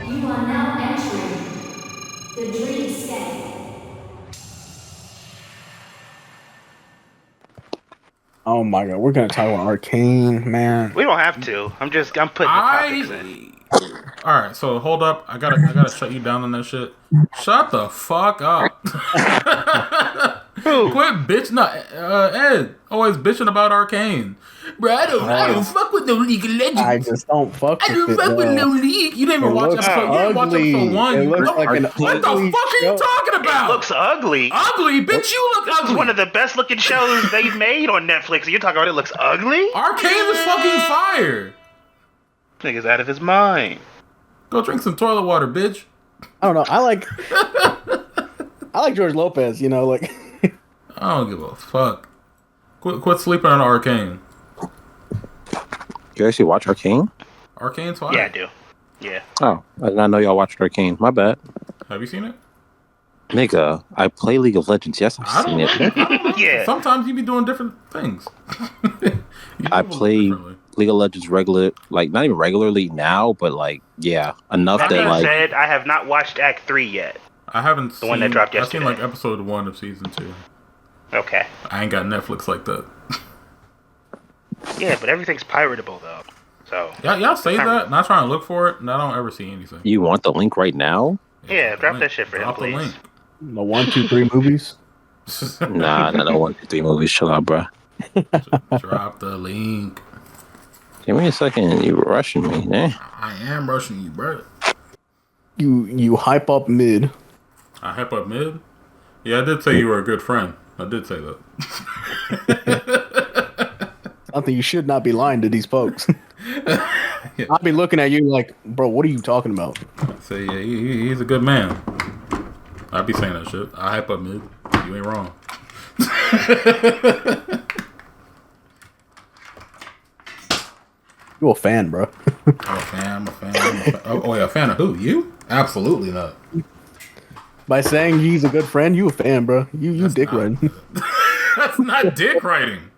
You are now entering the DreamScape. Oh my god, we're gonna talk about Arcane, man. We don't have to. I'm putting the topics in. All right, so hold up. I gotta shut you down on that shit. Shut the fuck up. Who? Quit bitch. No, Ed always bitching about Arcane. Bro, I don't fuck with no League of Legends. I just don't fuck I don't with fuck it. with no League. You didn't even watch episode. You didn't watch ugly. episode 1. It looks like an what the ugly fuck are you show. talking about? It looks ugly. Ugly, bitch. You look It's ugly. one of the best looking shows they've made on Netflix. And you're talking about it looks ugly? Arcane is fucking fire. Nigga's out of his mind. Go drink some toilet water, bitch. I don't know. I like George Lopez. You know, like I don't give a fuck. Quit sleeping on Arcane. You actually watch Arcane? Arcane's fire. Yeah, I do. Yeah. Oh, I did not know y'all watched Arcane. My bad. Have you seen it? Nigga, I play League of Legends. Yes, I've seen it. Yeah. Sometimes you be doing different things. I play League of Legends regular, like not even regularly now, but like yeah, enough That that being like said, I have not watched Act 3 yet. I haven't seen The one that dropped I've seen yesterday. like episode 1 of season 2. Okay. I ain't got Netflix like that. Yeah, but everything's piratable though. So Y'all say that, and I try and look for it, and I don't ever see anything. you want the link right now. yeah, drop that shit for him, Drop the please. link. the 1, 2, 3 movies. Nah, no 1, 2, 3 movies. Chill out, bro. Drop the link. Give me a second. You rushing me, eh? I am rushing you, bro. You hype up mid. I hype up mid? Yeah, I did say you were a good friend. I did say that. Something you should not be lying to these folks. I'll be looking at you like, bro, what are you talking about? I say, yeah, he's a good man. I be saying that shit. I hype up mid. You ain't wrong. You a fan, bro. I'm a fan. Oh, yeah, a fan of who? You? Absolutely not. By saying he's a good friend, you a fan, bro. You dick not- riding. That's not dick writing.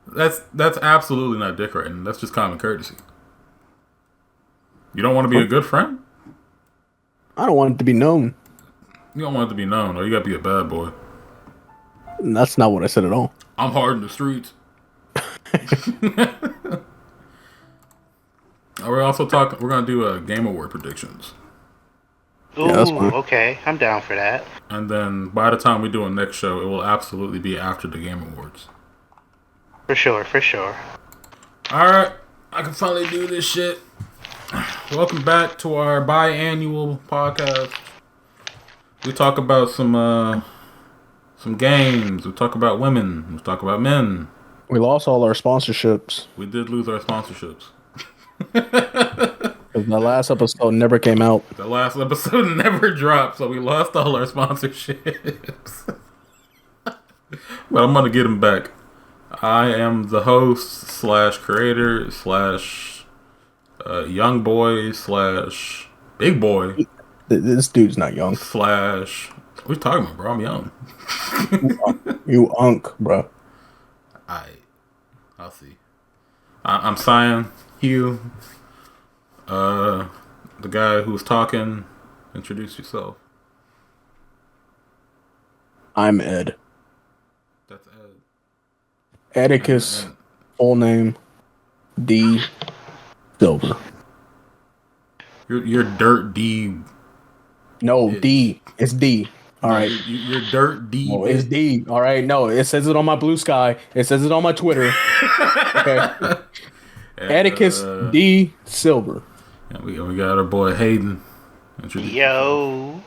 That's absolutely not dick writing. That's just common courtesy. You don't want to be a good friend? I don't want it to be known. You don't want it to be known, or you gotta be a bad boy. And that's not what I said at all. I'm hard in the streets. We're also talking. We're gonna do Game Award predictions, Ooh, Yeah, that's fine. okay. I'm down for that. and then by the time we do a next show, it will absolutely be after the Game Awards. For sure, for sure. All right, I can finally do this shit. Welcome back to our biannual podcast. We talk about some games. We talk about women. We talk about men. We lost all our sponsorships. We did lose our sponsorships. 'Cause the last episode never came out. The last episode never dropped, so we lost all our sponsorships. But I'm gonna get them back. I am the host / creator / young boy / big boy This dude's not young. / what are you talking about, bro? I'm young. You unk, bro. I'll see. I'm Cyan Hugh. The guy who's talking. Introduce yourself. I'm Ed. That's Ed. Edicus, And- full name, D. Silver. You're Dirt D. No, It- D. It's D. All right. You're Dirt D. No, it's D. All right. No, it says it on my blue sky. It says it on my Twitter. Okay. And, Edicus D. Silver. And we got our boy Hayden. Introduce Yo,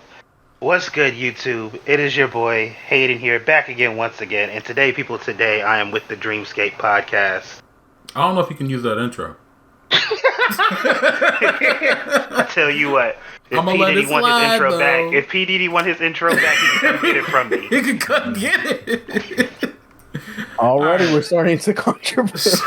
what's good, YouTube? It is your boy Hayden here, back again once again. And today, I am with the DreamScape podcast. I don't know if you can use that intro. I tell you what, if I'ma P let Diddy it want his slide, intro though. back, if P Diddy want his intro back, he can come get it from me. He can come get it. Already, we're starting to controversy.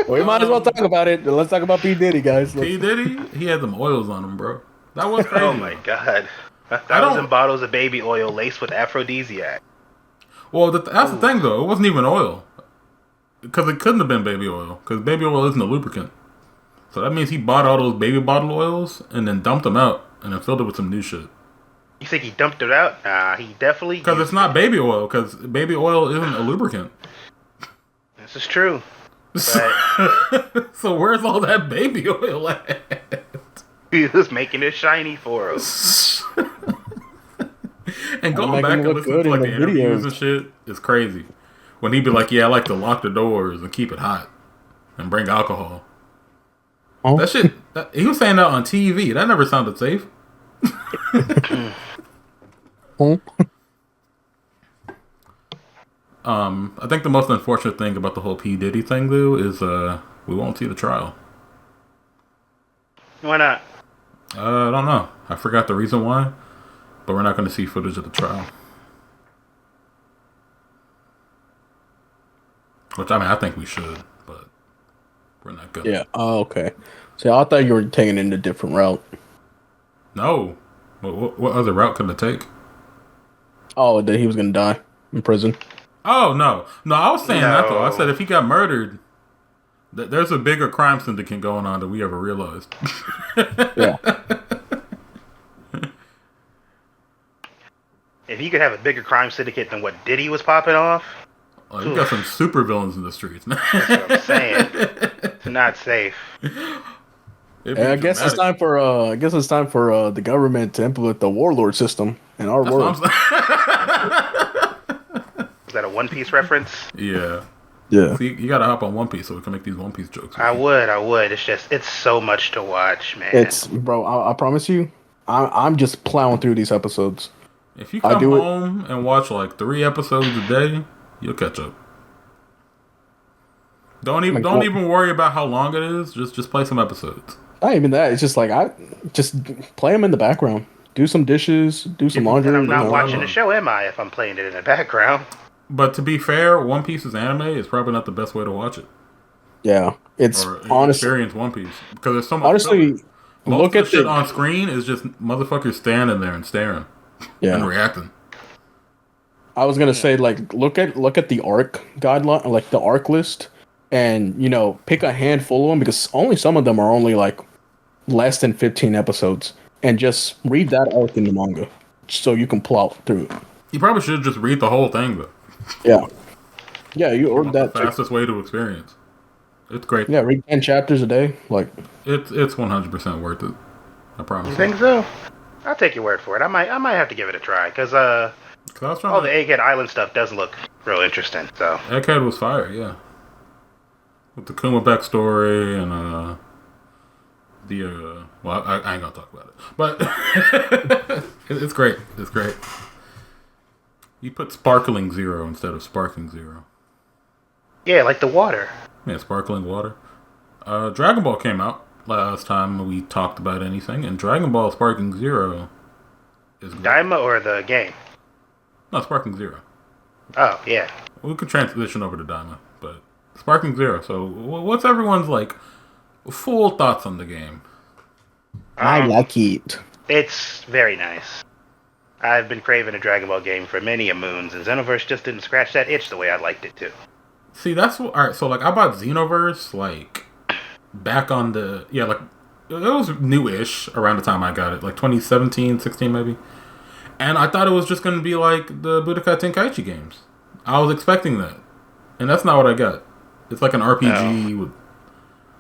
We might as well talk about it. Let's talk about P. Diddy, guys. P Diddy, he had them oils on him, bro. That was crazy. Oh my god, 1,000 bottles of baby oil laced with aphrodisiac. Well, that's the thing, though. It wasn't even oil. Because it couldn't have been baby oil. Because baby oil isn't a lubricant. So that means he bought all those baby bottle oils and then dumped them out and then filled it with some new shit. You think he dumped it out? Nah, he definitely... Because it's not baby oil. Because baby oil isn't a lubricant. This is true. But so where's all that baby oil at? he was making it shiny for us. And going back and listening to like the interviews and shit is crazy. When he'd be like, "Yeah, I like to lock the doors and keep it hot and bring alcohol." Oh. That shit. He was saying that on TV. That never sounded safe. I think the most unfortunate thing about the whole P. Diddy thing, though, is we won't see the trial. Why not? I don't know. I forgot the reason why, but we're not going to see footage of the trial. Which, I mean, I think we should, but we're not good. Yeah. Oh, okay. So I thought you were taking it in a different route. No. What other route could it take? Oh, that he was going to die in prison. Oh, no. No, I was saying that, though. I said if he got murdered, there's a bigger crime syndicate going on than we ever realized. Yeah. If he could have a bigger crime syndicate than what Diddy was popping off... Oh, you got some super villains in the streets, man. That's what I'm saying. It's not safe. I guess it's time for the government to implement the warlord system in our world. Is that a One Piece reference? Yeah. Yeah. See, you gotta hop on One Piece so we can make these One Piece jokes. I would. It's so much to watch, man. Bro, I promise you, I'm just plowing through these episodes. If you come home and watch like 3 episodes a day, you'll catch up. Don't even worry about how long it is. Just play some episodes. Not even that. It's just like I just play them in the background. Do some dishes. Do some laundry. And I'm not watching the show, am I? If I'm playing it in the background. But to be fair, One Piece's anime is probably not the best way to watch it. Yeah, it's honestly experience One Piece because there's so much. Honestly, look at the shit on screen is just motherfuckers standing there and staring. Yeah. And reacting. I was gonna say, like, look at the arc guideline, like the arc list, and pick a handful of them because only some of them are only like less than 15 episodes, and just read that arc in the manga so you can plow through it. You probably should just read the whole thing, though. Yeah, you ordered that. The fastest way to experience. It's great. Yeah, read 10 chapters a day. Like it's 100% worth it. I promise. You think so? I'll take your word for it. I might have to give it a try because all the Egghead Island stuff does look real interesting. So Egghead was fire, yeah. With the Kuma backstory and well, I ain't gonna talk about it, but it's great. It's great. You put sparkling zero instead of sparking zero. Yeah, like the water. Yeah, sparkling water. Dragon Ball came out last time we talked about anything, and Dragon Ball Sparking Zero is great. Daima or the game? No, Sparking Zero. Oh, yeah. We could transition over to Daima, but Sparking Zero. So, what's everyone's like full thoughts on the game? I like it. It's very nice. I've been craving a Dragon Ball game for many a moons, and Xenoverse just didn't scratch that itch the way I liked it to. See, that's what. All right, so like I bought Xenoverse like back on the like it was new-ish around the time I got it, like 2017, 16 maybe. And I thought it was just going to be like the Budokai Tenkaichi games. I was expecting that, and that's not what I got. It's like an RPG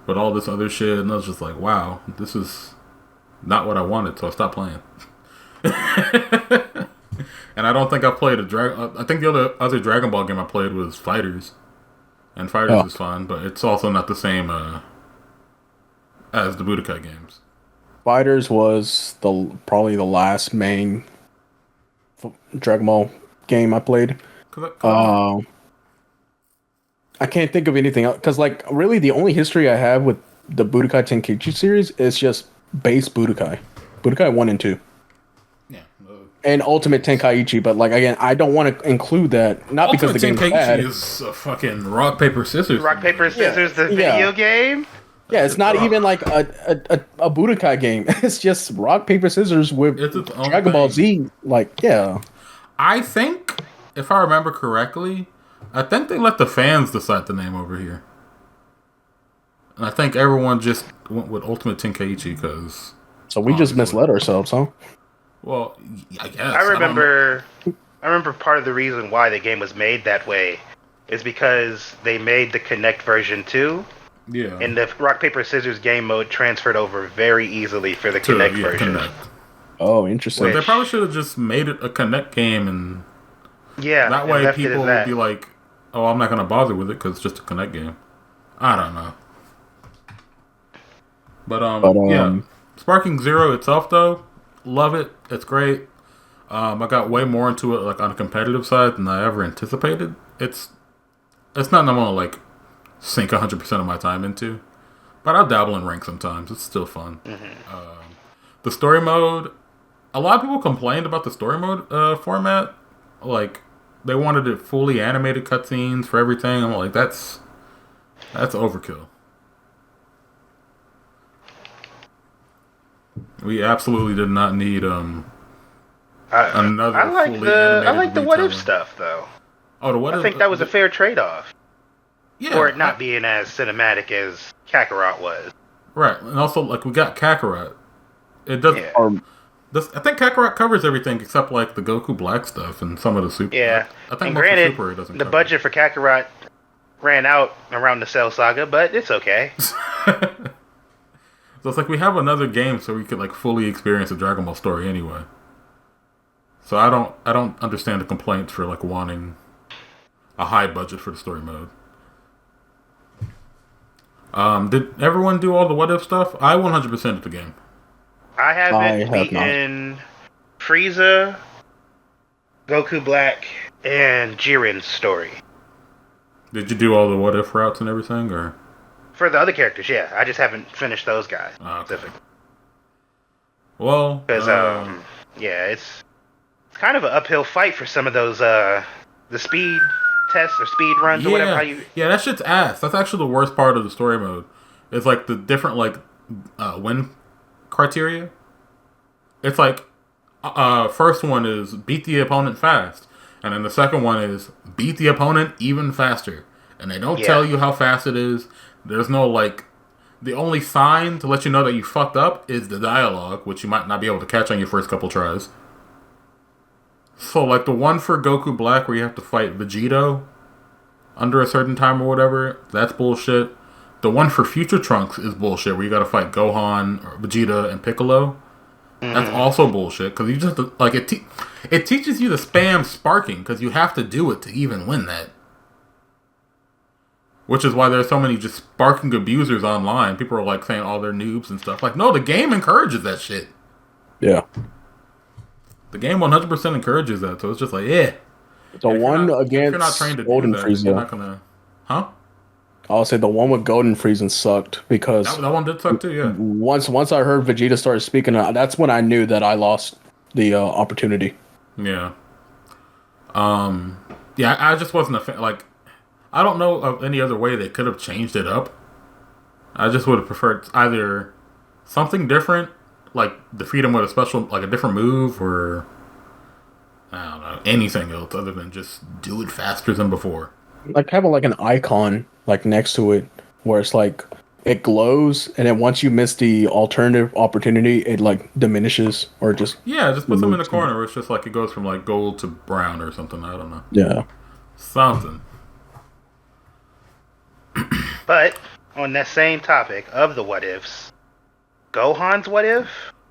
with all this other shit, and I was just like, wow, this is not what I wanted, so I stopped playing. And I don't think I played I think the other Dragon Ball game I played was Fighters. And Fighters is fun, but it's also not the same as the Budokai games. Fighters was probably the last main Dragon Ball game I played. I can't think of anything else because, like, really the only history I have with the Budokai Tenkaichi series is just base Budokai 1 and 2. Yeah. And Ultimate Tenkaichi, but like again, I don't want to include that. Not because the game's bad. Ultimate Tenkaichi is a fucking rock paper scissors. Rock paper scissors, the video game. Yeah, it's not even like a Budokai game. It's just rock paper scissors with Dragon Ball Z. Like, yeah. I think if I remember correctly, I think they let the fans decide the name over here. And I think everyone just went with Ultimate Tenkaichi because... So we just misled ourselves, huh? Well, I guess. I remember part of the reason why the game was made that way is because they made the Kinect version 2. Yeah. And the rock, paper, scissors game mode transferred over very easily for the Kinect version. Kinect. Oh, interesting. Well, they probably should have just made it a Kinect game and... Yeah. That way people would be like, oh, I'm not going to bother with it because it's just a Kinect game. I don't know. But yeah. Sparking Zero itself, though, love it. It's great. I got way more into it, like, on a competitive side than I ever anticipated. It's not I'm gonna, like, sink 100% of my time into. But I'll dabble in rank sometimes. It's still fun. Mm-hmm. The story mode, a lot of people complained about the story mode format. Like, they wanted it fully animated cutscenes for everything. I'm like, that's overkill. We absolutely did not need another. I like the what if stuff though. Oh, the what if? I think that was a fair trade-off. Yeah, for it not being as cinematic as Kakarot was. Right, and also like we got Kakarot. It doesn't. Yeah. I think Kakarot covers everything except like the Goku Black stuff and some of the Super. Yeah, I think and granted, Super it doesn't the cover. budget for Kakarot ran out around the Cell Saga, but it's okay. So it's like we have another game, so we could like fully experience the Dragon Ball story anyway. So I don't understand the complaints for like wanting a high budget for the story mode. Did everyone do all the what if stuff? I 100%ed the game. I haven't beaten Frieza, Goku Black, and Jiren's story. Did you do all the what if routes and everything, or? For the other characters, yeah. I just haven't finished those guys Okay. specifically. Well, because yeah, it's kind of an uphill fight for some of those the speed tests or speed runs or whatever. Yeah, that shit's ass. That's actually the worst part of the story mode. It's like the different like win criteria. It's like first one is beat the opponent fast, and then the second one is beat the opponent even faster. And they don't tell you how fast it is. There's no like, the only sign to let you know that you fucked up is the dialogue, which you might not be able to catch on your first couple tries. So like the one for Goku Black where you have to fight Vegito under a certain time or whatever, that's bullshit. The one for Future Trunks is bullshit where you gotta fight Gohan, or Vegeta, and Piccolo. That's also bullshit because you just like it teaches you to spam sparking because you have to do it to even win that. Which is why there's so many just sparking abusers online. People are like saying, they're noobs and stuff. Like, no, the game encourages that shit. Yeah. The game 100% encourages that. So it's just like, yeah. The one against if you're not trained to Golden do that, Frieza. you're not gonna... Huh? I'll say the one with Golden Frieza sucked because... That one did suck too, yeah. Once I heard Vegeta started speaking, that's when I knew that I lost the opportunity. Yeah. Yeah, I just wasn't a fan. Like, I don't know of any other way they could have changed it up. I just would have preferred either something different, like defeat him with a special, like a different move, or I don't know, anything else other than just do it faster than before. Like having like an icon like next to it where it's like it glows, and then once you miss the alternative opportunity, it like diminishes or just just put them in the corner where it's just like it goes from like gold to brown or something. I don't know. Yeah, something. But on that same topic of the what ifs, Gohan's what if?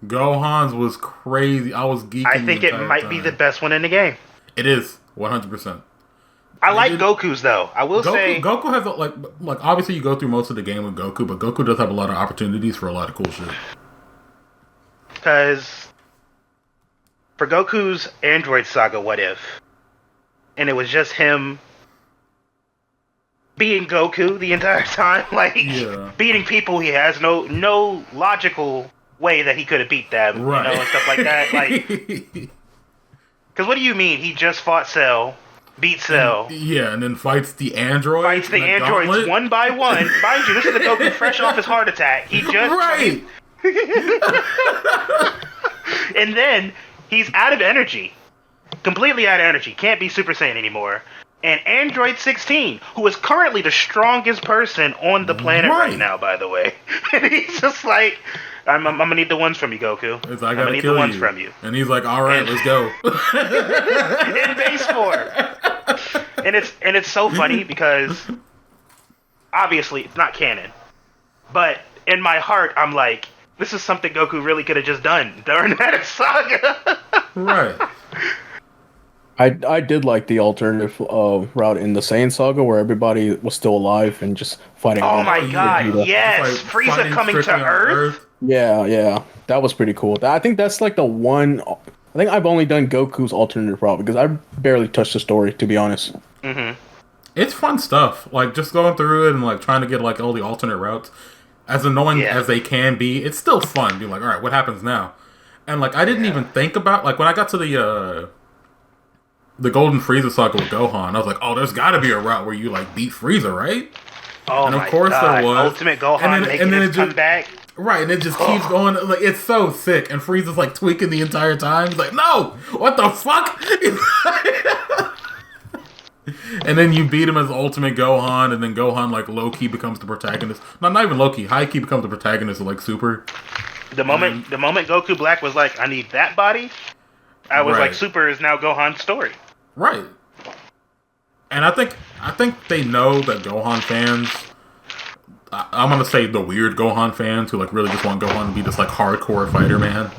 Gohan's was crazy. I was geeking. I think it might be the best one in the game. It is 100%. I like Goku's though. I will say Goku has like obviously you go through most of the game with Goku, but Goku does have a lot of opportunities for a lot of cool shit. Because for Goku's Android Saga what if, and it was just him being Goku the entire time, like beating people he has no logical way that he could have beat them, right? You know, and stuff like that. Like, because what do you mean he just fought Cell, beat Cell, and then fights the androids? Fights the androids gauntlet? One by one. Mind you, this is the Goku fresh off his heart attack. He just and then he's out of energy. completely out of energy, can't be Super Saiyan anymore. And Android 16, who is currently the strongest person on the planet right now, by the way. And he's just like, I'm gonna need the ones from you, Goku. I gotta need kill the ones you. from you. And he's like, all right, let's go. In base form. And it's so funny because obviously it's not canon. But in my heart, I'm like, this is something Goku really could have just done during that saga. Right. I did like the alternative route in the Saiyan saga where everybody was still alive and just fighting. Oh my god, Vegeta. yes! Like Frieza coming to Earth? Yeah, that was pretty cool. I think that's like the one. I think I've only done Goku's alternative route because I barely touched the story, to be honest. Mm-hmm. It's fun stuff. Like, just going through it and, like, trying to get, like, all the alternate routes. As annoying as they can be, it's still fun. Being like, alright, what happens now? And, like, I didn't even think about, like, when I got to the Golden Frieza saga with Gohan, I was like, oh, there's gotta be a route where you, like, beat Frieza, right? Oh, and of my course god. there was. Ultimate Gohan making his comeback. Right, and it just keeps going. Like, it's so sick. And Frieza's, like, tweaking the entire time. He's like, no! What the fuck? And then you beat him as Ultimate Gohan, and then Gohan, like, low-key becomes the protagonist. No, not even low-key. High-key becomes the protagonist of, like, Super. The moment Goku Black was like, I need that body, I was like, Super is now Gohan's story. Right. And I think they know that Gohan fans, I'm gonna say the weird Gohan fans who, like, really just want Gohan to be this, like, hardcore fighter man.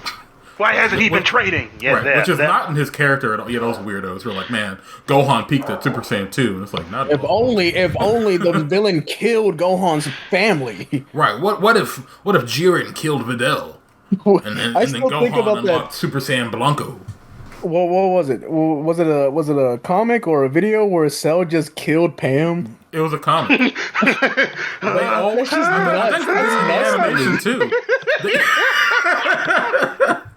Why hasn't he been training? Yeah, right, which is not in his character at all. Yeah, those weirdos who are like, man, Gohan peaked at Super Saiyan 2. And it's like, not if only the villain killed Gohan's family. Right. What if Jiren killed Videl? And then Gohan unlocked Super Saiyan Blanco. What was it? Was it a comic or a video where Cell just killed Pam? It was a comic. They always I think that's animation too.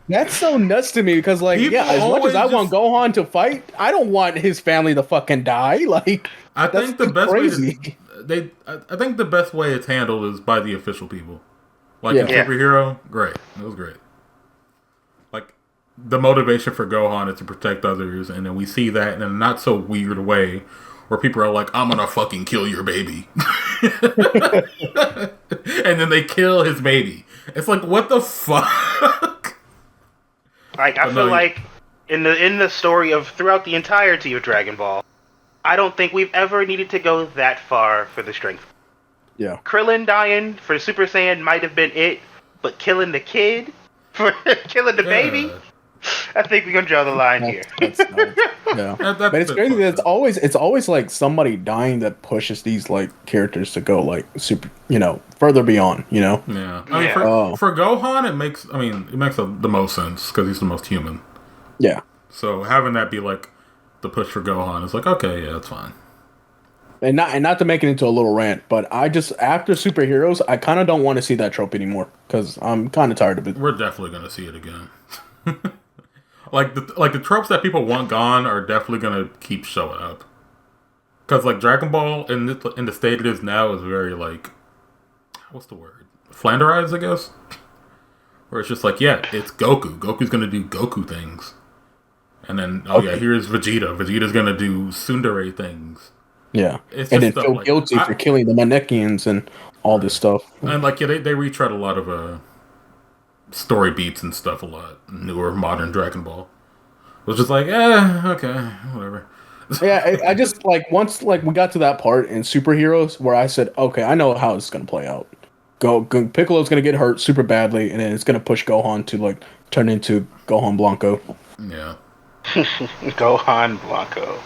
That's so nuts to me because, like, People as much as I want Gohan to fight, I don't want his family to fucking die. Like, I think the best crazy. I think the best way it's handled is by the official people. Like in Superhero, great. It was great. Like, the motivation for Gohan is to protect others, and then we see that in a not so weird way where people are like, I'm gonna fucking kill your baby. And then they kill his baby. It's like, what the fuck? Like, I feel like in the story of throughout the entirety of Dragon Ball, I don't think we've ever needed to go that far for the strength. Yeah. Krillin dying for Super Saiyan might have been it, but killing the kid for killing the baby, I think we're gonna draw the line here. That's nuts. Yeah. But it's crazy that it's always like somebody dying that pushes these, like, characters to go, like, super, further beyond, Yeah. I mean, for Gohan, it makes the most sense because he's the most human. Yeah. So having that be like the push for Gohan is like, okay, yeah, that's fine. And not to make it into a little rant, but I just, after superheroes, I kind of don't want to see that trope anymore because I'm kind of tired of it. We're definitely gonna see it again. Like the tropes that people want gone are definitely gonna keep showing up. Because, like, Dragon Ball in the state it is now is very, like, what's the word? Flanderized, I guess. Where it's just like, yeah, it's Goku. Goku's gonna do Goku things. And then, here's Vegeta. Vegeta's gonna do tsundere things. Yeah. And then feel guilty for killing the Manekians and all this stuff. And, like, yeah, they retread a lot of story beats and stuff a lot. Newer, modern Dragon Ball. It was just like, okay, whatever. Yeah, I just, like, once, like, we got to that part in superheroes where I said, okay, I know how it's gonna play out. Piccolo's gonna get hurt super badly, and then it's gonna push Gohan to, like, turn into Gohan Blanco. Yeah. Gohan Blanco.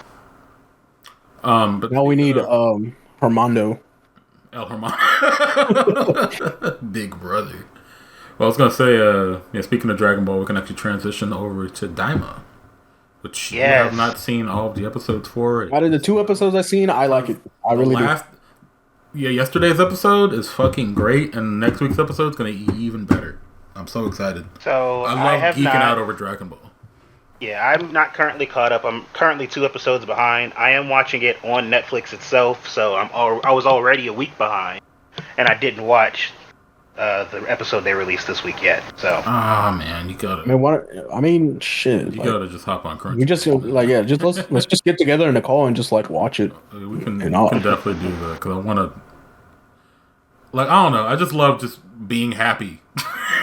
But now we need Hermando. El Hermano. Big brother. Well, I was gonna say, speaking of Dragon Ball, we can actually transition over to Daima, which you have not seen all of the episodes for. Out of the 2 episodes I've seen, I like it. I really do. Yeah, yesterday's episode is fucking great, and next week's episode is gonna be even better. I'm so excited. So I love geeking out over Dragon Ball. Yeah, I'm not currently caught up. I'm currently 2 episodes behind. I am watching it on Netflix itself, so I was already a week behind, and I didn't watch the episode they released this week yet. So. Ah man, you gotta. Shit. You gotta just hop on Crunchyroll. We just let's just get together in a call and just like watch it. We can definitely do that because I want to. Like, I don't know. I just love just being happy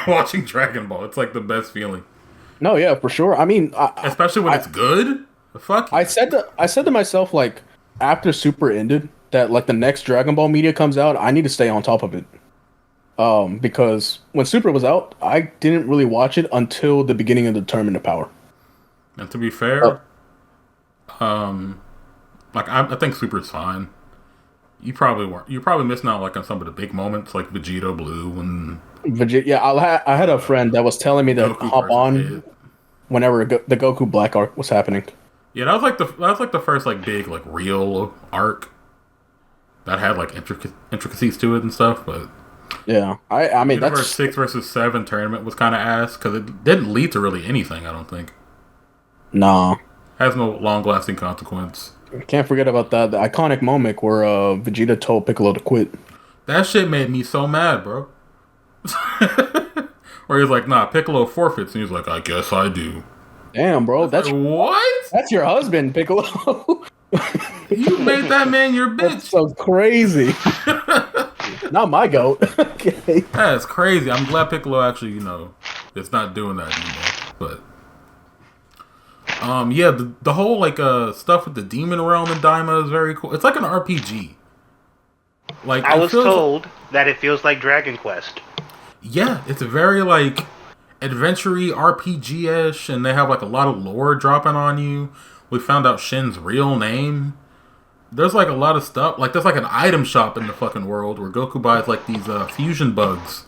watching Dragon Ball. It's like the best feeling. No, yeah, for sure. I mean, especially when it's good. Fuck. I said to myself, like, after Super ended, that like the next Dragon Ball media comes out, I need to stay on top of it. Because when Super was out, I didn't really watch it until the beginning of the Tournament of Power. And to be fair, like I think Super's fine. You probably missing out like on some of the big moments, like Vegeta Blue and Vegeta. Yeah, I had a friend that was telling me to hop on whenever the Goku Black arc was happening. Yeah, that was like the first like big like real arc that had like intricacies to it and stuff. But yeah, I mean that's 6 versus 7 tournament was kind of ass because it didn't lead to really anything. I don't think. Nah, has no long lasting consequence. Can't forget about the iconic moment where Vegeta told Piccolo to quit. That shit made me so mad, bro. Where he's like, nah, Piccolo forfeits. And he's like, I guess I do. Damn, bro. That's like, what? That's your husband, Piccolo. You made that man your bitch. That's so crazy. Not my goat. Okay. That's crazy. I'm glad Piccolo actually, is not doing that anymore. But yeah, the whole like stuff with the demon realm in Daima is very cool. It's like an RPG. Like I was told that it feels like Dragon Quest. Yeah, it's very like adventure-y, RPG-ish, and they have like a lot of lore dropping on you. We found out Shin's real name. There's like a lot of stuff. Like there's like an item shop in the fucking world where Goku buys like these fusion bugs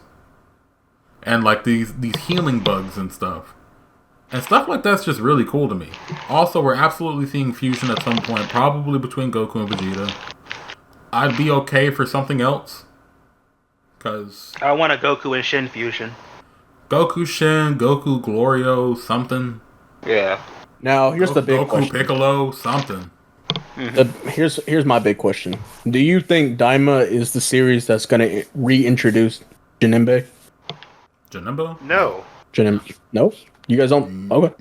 and like these healing bugs and stuff. And stuff like that's just really cool to me. Also, we're absolutely seeing fusion at some point, probably between Goku and Vegeta. I'd be okay for something else. Because I want a Goku and Shin fusion. Goku Shin, Goku Glorio, something. Yeah. Now, here's the big Goku question. Piccolo, something. Here's my big question. Do you think Daima is the series that's going to reintroduce Janembe? Janemba? No. No? You guys don't? Okay.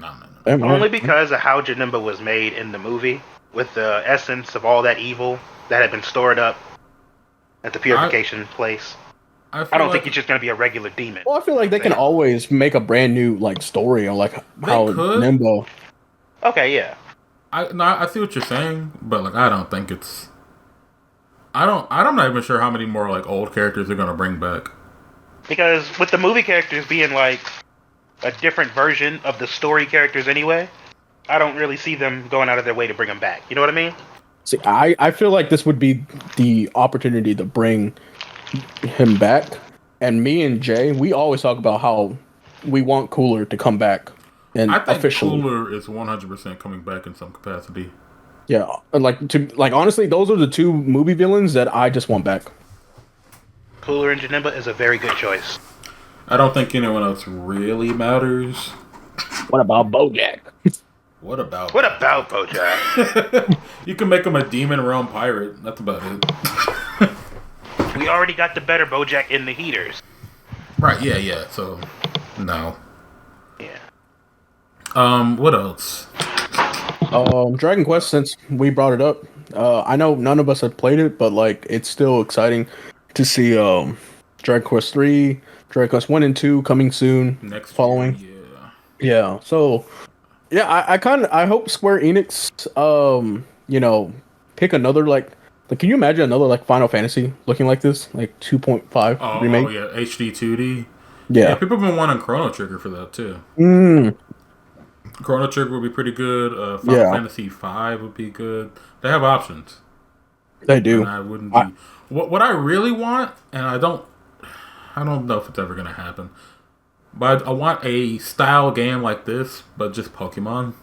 No. Only because of how Janemba was made in the movie, with the essence of all that evil that had been stored up at the purification place. I don't think he's just going to be a regular demon. Well, I feel like they can always make a brand new like story on like how Nimbo. Okay, yeah. I see what you're saying, but like I don't think it's. I'm not even sure how many more like old characters they're gonna bring back. Because with the movie characters being like a different version of the story characters anyway, I don't really see them going out of their way to bring them back. You know what I mean? See, I feel like this would be the opportunity to bring him back. And me and Jay, we always talk about how we want Cooler to come back. And I think officially. Cooler is 100% coming back in some capacity. Yeah, like honestly, those are the two movie villains that I just want back. Cooler and Janemba is a very good choice. I don't think anyone else really matters. What about BoJack? What about BoJack? You can make him a demon realm pirate. That's about it. We already got the better BoJack in the heaters. Right? Yeah. So no. Yeah. What else? Dragon Quest. Since we brought it up, I know none of us have played it, but like it's still exciting to see Dragon Quest 3, Dragon Quest 1 and 2 coming soon. Next following. year, Yeah. So yeah, I hope Square Enix pick another like can you imagine another like Final Fantasy looking like this, like 2.5 remake? Oh yeah, HD 2D. Yeah, people have been wanting Chrono Trigger for that too. Chrono Trigger would be pretty good. Final Fantasy 5 would be good. They have options. They do. And I wouldn't be. What I really want, and I don't know if it's ever gonna happen, but I want a style game like this, but just Pokemon.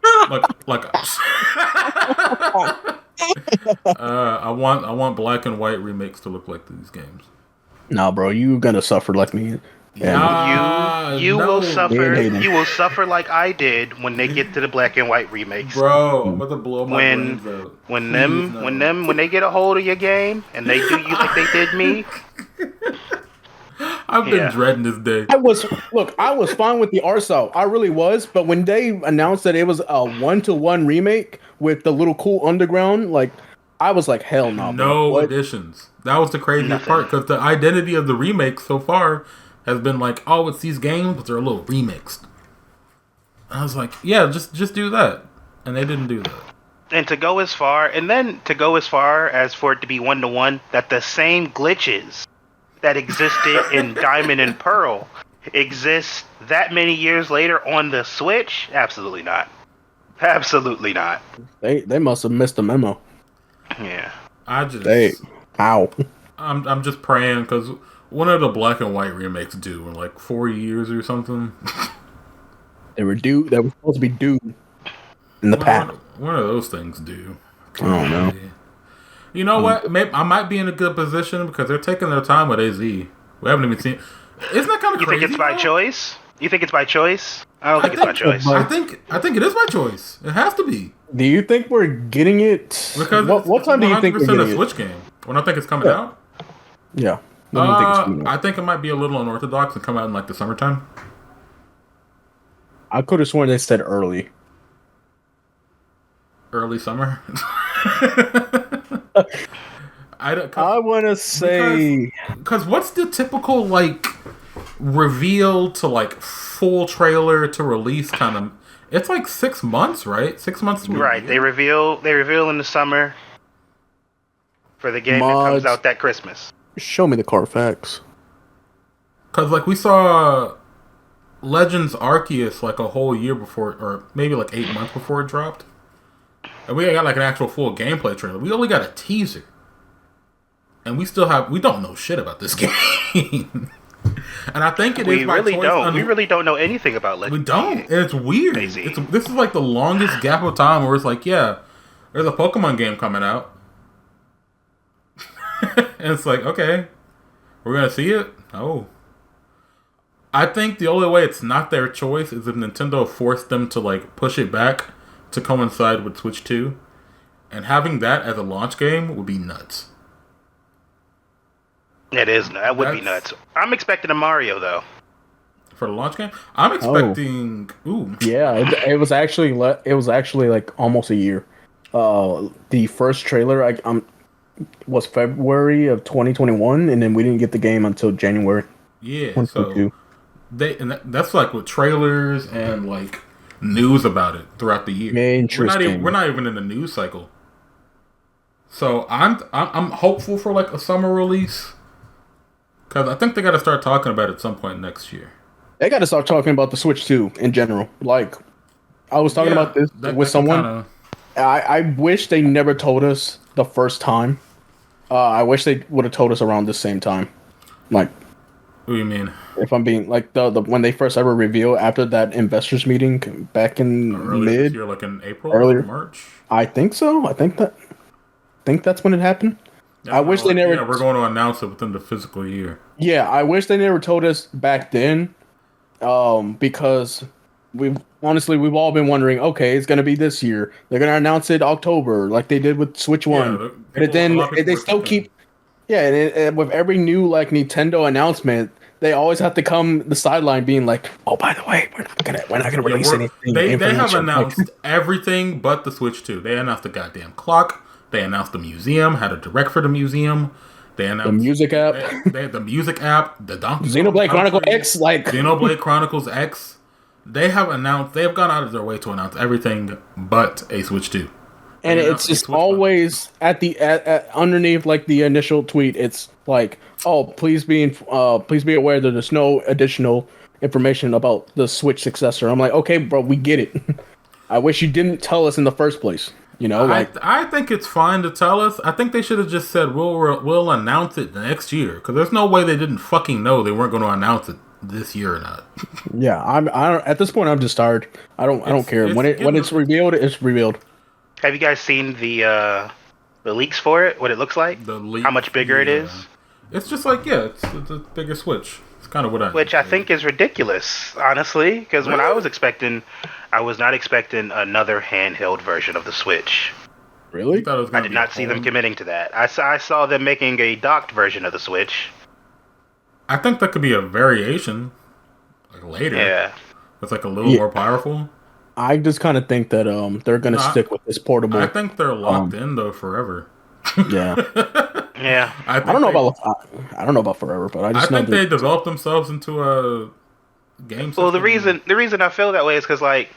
I want black and white remakes to look like these games. Nah, bro, you gonna suffer like me. You will suffer. You will suffer like I did when they get to the black and white remakes. Bro, I'm about to blow my brains out. When they get a hold of your game and they do you like they did me, I've been dreading this day. I was fine with the art style. I really was, but when they announced that it was a 1-to-1 remake with the little cool underground, like I was like, hell no. No additions. That was the craziest part because the identity of the remake so far has been like, oh, it's these games, but they're a little remixed. I was like, yeah, just do that, and they didn't do that. And to go as far as for it to be 1-to-1, that the same glitches that existed in Diamond and Pearl exist that many years later on the Switch? Absolutely not. Absolutely not. They must have missed the memo. Yeah. I'm just praying because one of the black and white remakes due in like 4 years or something. They were supposed to be due in the past. One of those things do. I don't know. You know what? Maybe I might be in a good position because they're taking their time with AZ. We haven't even seen. Isn't that kind of crazy? You think it's by choice? You think it's by choice? I don't think it's by choice. I think it is by choice. It has to be. Do you think we're getting it? Because what time do you think we're getting a Switch game? When I think it's coming out? Yeah. I think it might be a little unorthodox and come out in like the summertime. I could have sworn they said early. Early summer? I want to say... Because what's the typical, like, reveal to, like, full trailer to release kind of... It's like 6 months, right? 6 months. Right. They reveal in the summer for the game that comes out that Christmas. Show me the Carfax. Because, like, we saw Legends Arceus, like, a whole year before, or maybe, like, 8 months before it dropped. And we got, like, an actual full gameplay trailer. We only got a teaser. And we don't know shit about this game. And I think it is by choice. We really don't know anything about Legends. We don't. And it's weird. This is, like, the longest gap of time where it's like, yeah, there's a Pokemon game coming out. And it's like, okay, we're going to see it? Oh. I think the only way it's not their choice is if Nintendo forced them to, like, push it back to coincide with Switch 2. And having that as a launch game would be nuts. It is. That would be nuts. I'm expecting a Mario, though. For the launch game? I'm expecting... Ooh. Yeah, it was actually like almost a year. The first trailer was February of 2021, and then we didn't get the game until January. Yeah, so that's like with trailers and like news about it throughout the year. Interesting. We're not even in the news cycle. So I'm hopeful for like a summer release because I think they got to start talking about it at some point next year. They got to start talking about the Switch 2 in general. Like I was talking about this with someone. I wish they never told us the first time. I wish they would have told us around the same time. Like, what do you mean? If I'm being like the when they first ever revealed after that investors meeting back in earlier this year, like in April, earlier March. I think so. I think that's when it happened. I wish they never. Yeah, we're going to announce it within the physical year. Yeah, I wish they never told us back then, because we've all been wondering. Okay, it's gonna be this year. They're gonna announce it October, like they did with Switch 1. But then they still keep. Yeah, and with every new like Nintendo announcement, they always have to come the sideline being like, "Oh, by the way, we're not gonna release anything." They have announced everything but the Switch 2. They announced the goddamn clock. They announced the museum. Had a direct for the museum. They announced the music app. They had the music app. The Donkey Xenoblade Chronicles X, like Xenoblade Chronicles X. They have announced. They have gone out of their way to announce everything but a Switch 2. And it's just always at underneath like the initial tweet. It's like, oh, please be aware that there's no additional information about the Switch successor. I'm like, okay, bro, we get it. I wish you didn't tell us in the first place. You know, I think it's fine to tell us. I think they should have just said we'll announce it next year because there's no way they didn't fucking know they weren't going to announce it this year or not. Yeah, I at this point I'm just tired. I don't care when it's revealed. It's revealed. Have you guys seen the leaks for it? What it looks like? How much bigger it is? It's just like it's a bigger Switch. It's kind of what I think is ridiculous, honestly. Because when I was not expecting another handheld version of the Switch. Really? I did not see them committing to that. I saw them making a docked version of the Switch. I think that could be a variation, like later. Yeah. It's like a little more powerful. I just kind of think that they're gonna stick with this portable. I think they're locked in though forever. Yeah. Yeah. I don't know about forever, but I think they developed themselves into a game system. Well, the reason I feel that way is because like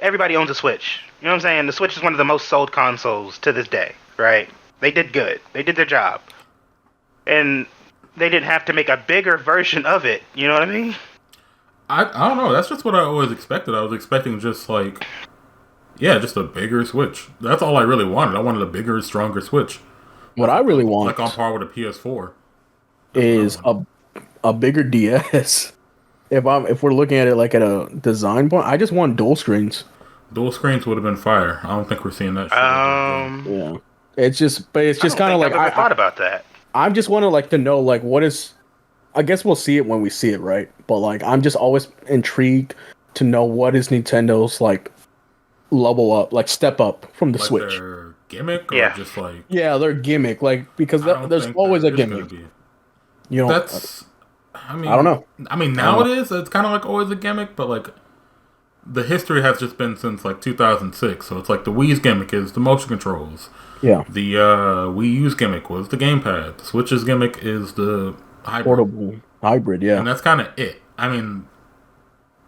everybody owns a Switch. You know what I'm saying? The Switch is one of the most sold consoles to this day, right? They did good. They did their job, and they didn't have to make a bigger version of it. You know what I mean? I don't know. That's just what I always expected. I was expecting just like, just a bigger Switch. That's all I really wanted. I wanted a bigger, stronger Switch. What I really want, like on par with a PS4, is a bigger DS. If we're looking at it like at a design point, I just want dual screens. Dual screens would have been fire. I don't think we're seeing that. Yeah, it's just kind of like I thought about that. I just want to like to know like what is. I guess we'll see it when we see it, right? But like, I'm just always intrigued to know what is Nintendo's like level up, like step up from the like Switch. Their gimmick, or just like their gimmick, like because there's always a gimmick. You know, that's. I mean, I don't know. I mean, now it is. It's kind of like always a gimmick, but like the history has just been since like 2006. So it's like the Wii's gimmick is the motion controls. Yeah. The Wii U's gimmick was the gamepad. The Switch's gimmick is the portable hybrid, yeah. And that's kind of it. I mean,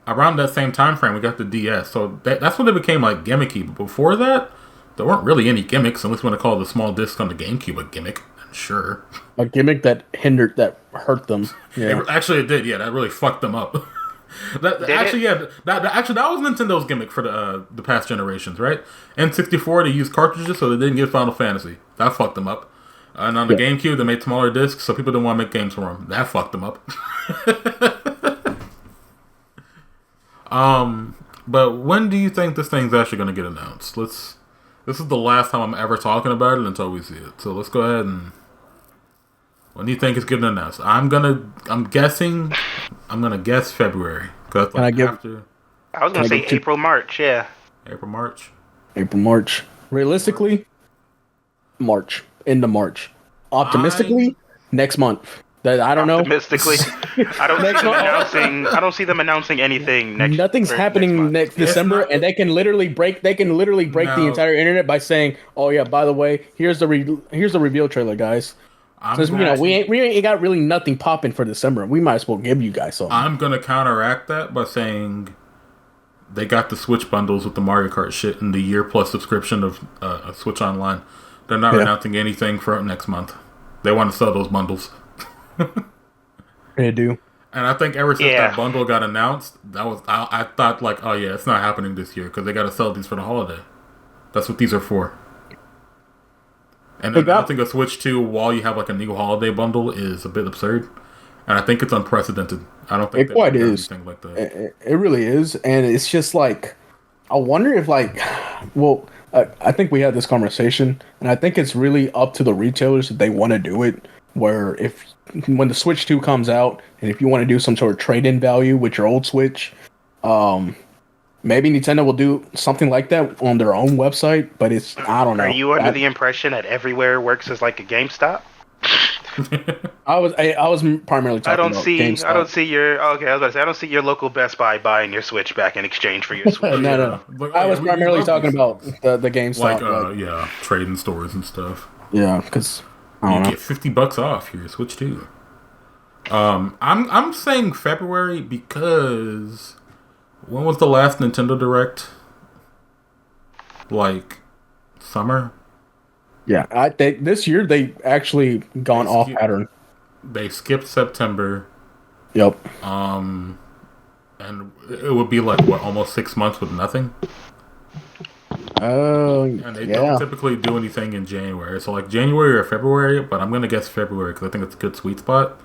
around that same time frame, we got the DS. So that's when it became like gimmicky. But before that, there weren't really any gimmicks, unless you want to call the small disc on the GameCube a gimmick. Sure. A gimmick that hurt them. Yeah. Actually, it did. Yeah, that really fucked them up. That was Nintendo's gimmick for the past generations, right? N64, they used cartridges so they didn't get Final Fantasy. That fucked them up. And on the GameCube, they made smaller discs so people didn't want to make games for them. That fucked them up. But when do you think this thing's actually going to get announced? This is the last time I'm ever talking about it until we see it. So let's go ahead and. When do you think it's getting announced? I'm gonna guess February. I was gonna say April, March. Yeah. April, March. Realistically, March. Into March. Optimistically, next month. I don't know. Optimistically, I don't see them announcing anything next. Nothing's happening next December, and they can literally break. They can literally break the entire internet by saying, "Oh yeah, by the way, here's the reveal trailer, guys." Since we ain't got really nothing popping for December, we might as well give you guys something. I'm gonna counteract that by saying they got the Switch bundles with the Mario Kart shit and the year plus subscription of Switch Online. They're not announcing anything for next month. They want to sell those bundles. They do. And I think ever since that bundle got announced, I thought like, oh yeah, it's not happening this year because they got to sell these for the holiday. That's what these are for. And announcing a Switch 2 while you have like a new holiday bundle is a bit absurd. And I think it's unprecedented. I don't think it quite is anything like that. It really is, and it's just like I wonder if like, well, I think we had this conversation, and I think it's really up to the retailers if they want to do it. Where when the Switch 2 comes out, and if you want to do some sort of trade-in value with your old Switch, maybe Nintendo will do something like that on their own website. But I don't know. Are you under the impression that everywhere works as like a GameStop? I was primarily talking about GameStop. I don't see your I was about to say I don't see your local Best Buy buying your Switch back in exchange for your Switch. No. I was primarily talking about the GameStop, like trading stores and stuff. Yeah, because you get $50 off your Switch 2. I'm saying February because when was the last Nintendo Direct? Like summer. Yeah, this year they actually gone off pattern. They skipped September. Yep. And it would be like almost 6 months with nothing. And they don't typically do anything in January. So like January or February, but I'm gonna guess February because I think it's a good sweet spot.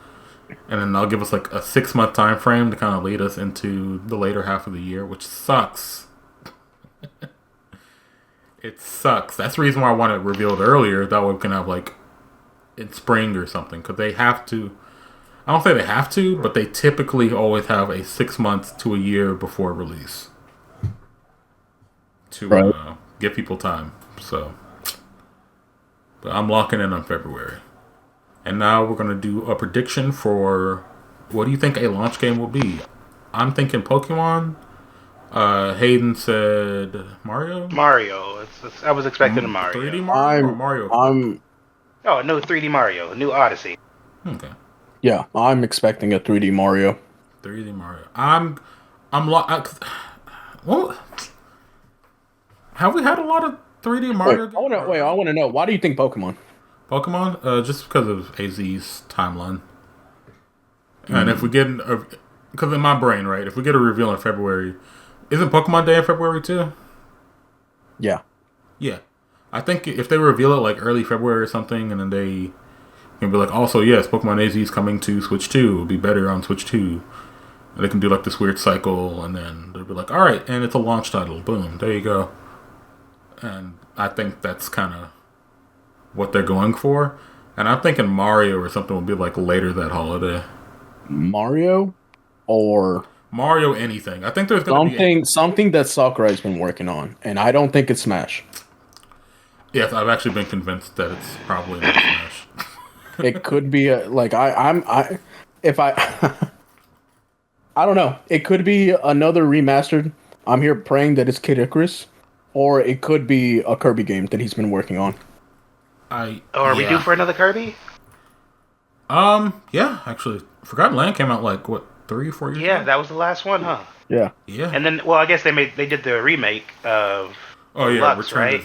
And then they'll give us like a 6 month time frame to kind of lead us into the later half of the year, which sucks. It sucks. That's the reason why I want it revealed earlier. That way we can have like in spring or something. Because they have to. I don't say they have to, but they typically always have a 6 months to a year before release to give people time. So, but I'm locking in on February. And now we're going to do a prediction for what do you think a launch game will be? I'm thinking Pokemon. Hayden said Mario? Mario. I was expecting a Mario. 3D Mario or Mario? Oh, no 3D Mario. A new Odyssey. Okay. Yeah, I'm expecting a 3D Mario. 3D Mario. Well, have we had a lot of 3D Mario games? I want to know. Why do you think Pokemon? Pokemon? Just because of AZ's timeline. And if we get... Because in my brain, right, if we get a reveal in February... Isn't Pokemon Day in February too? Yeah. Yeah. I think if they reveal it like early February or something, and then they can be like, also, yes, Pokemon AZ is coming to Switch 2. It'll be better on Switch 2. And they can do like this weird cycle, and then they'll be like, alright, and it's a launch title. Boom, there you go. And I think that's kind of what they're going for. And I'm thinking Mario or something will be like later that holiday. Mario? Or... Mario anything. I think there's going to be... Something that Sakurai's been working on, and I don't think it's Smash. Yes, I've actually been convinced that it's probably not Smash. It could be I don't know. It could be another remastered. I'm here praying that it's Kid Icarus, or it could be a Kirby game that he's been working on. Are we due for another Kirby? Yeah, actually, Forgotten Land came out like what 3 or 4 years ago? Yeah, that was the last one, huh? Yeah. And then, well, I guess they did the remake of Lux, right?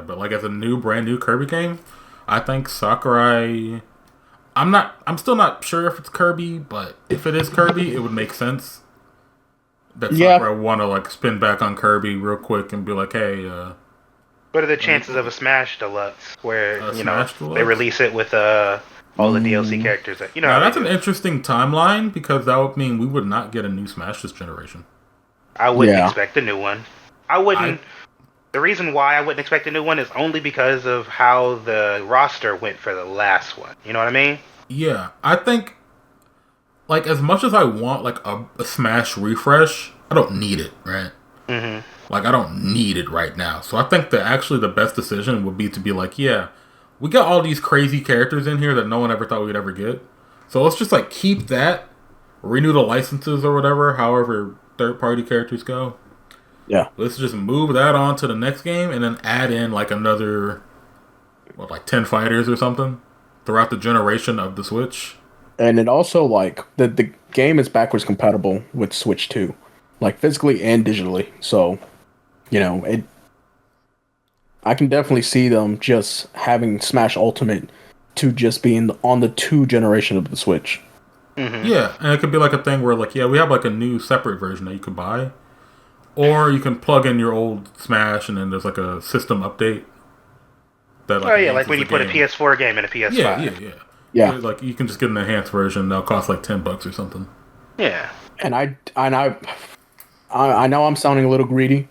But like as a brand new Kirby game, I think Sakurai. I'm still not sure if it's Kirby, but if it is Kirby, it would make sense that Sakurai want to like spin back on Kirby real quick and be like, hey. What are the chances of a Smash Deluxe where they release it with all the DLC characters? Now, that's an interesting timeline because that would mean we would not get a new Smash this generation. I wouldn't expect a new one. I wouldn't. The reason why I wouldn't expect a new one is only because of how the roster went for the last one. You know what I mean? Yeah, I think like as much as I want like a Smash refresh, I don't need it, right? Mm-hmm. Like I don't need it right now. So I think that actually the best decision would be to be like, yeah, we got all these crazy characters in here that no one ever thought we'd ever get. So let's just like keep that, renew the licenses or whatever, however third-party characters go. Yeah. Let's just move that on to the next game and then add in like another, 10 fighters or something throughout the generation of the Switch. And it also like the game is backwards compatible with Switch 2, like physically and digitally. So, I can definitely see them just having Smash Ultimate to just be on the 2 generation of the Switch. Mm-hmm. Yeah, and it could be like a thing where like, we have like a new separate version that you could buy. Or you can plug in your old Smash and then there's like a system update. That, like when you put a PS4 game in a PS5. Yeah. Like you can just get an enhanced version that'll cost like $10 or something. Yeah. And I know I'm sounding a little greedy.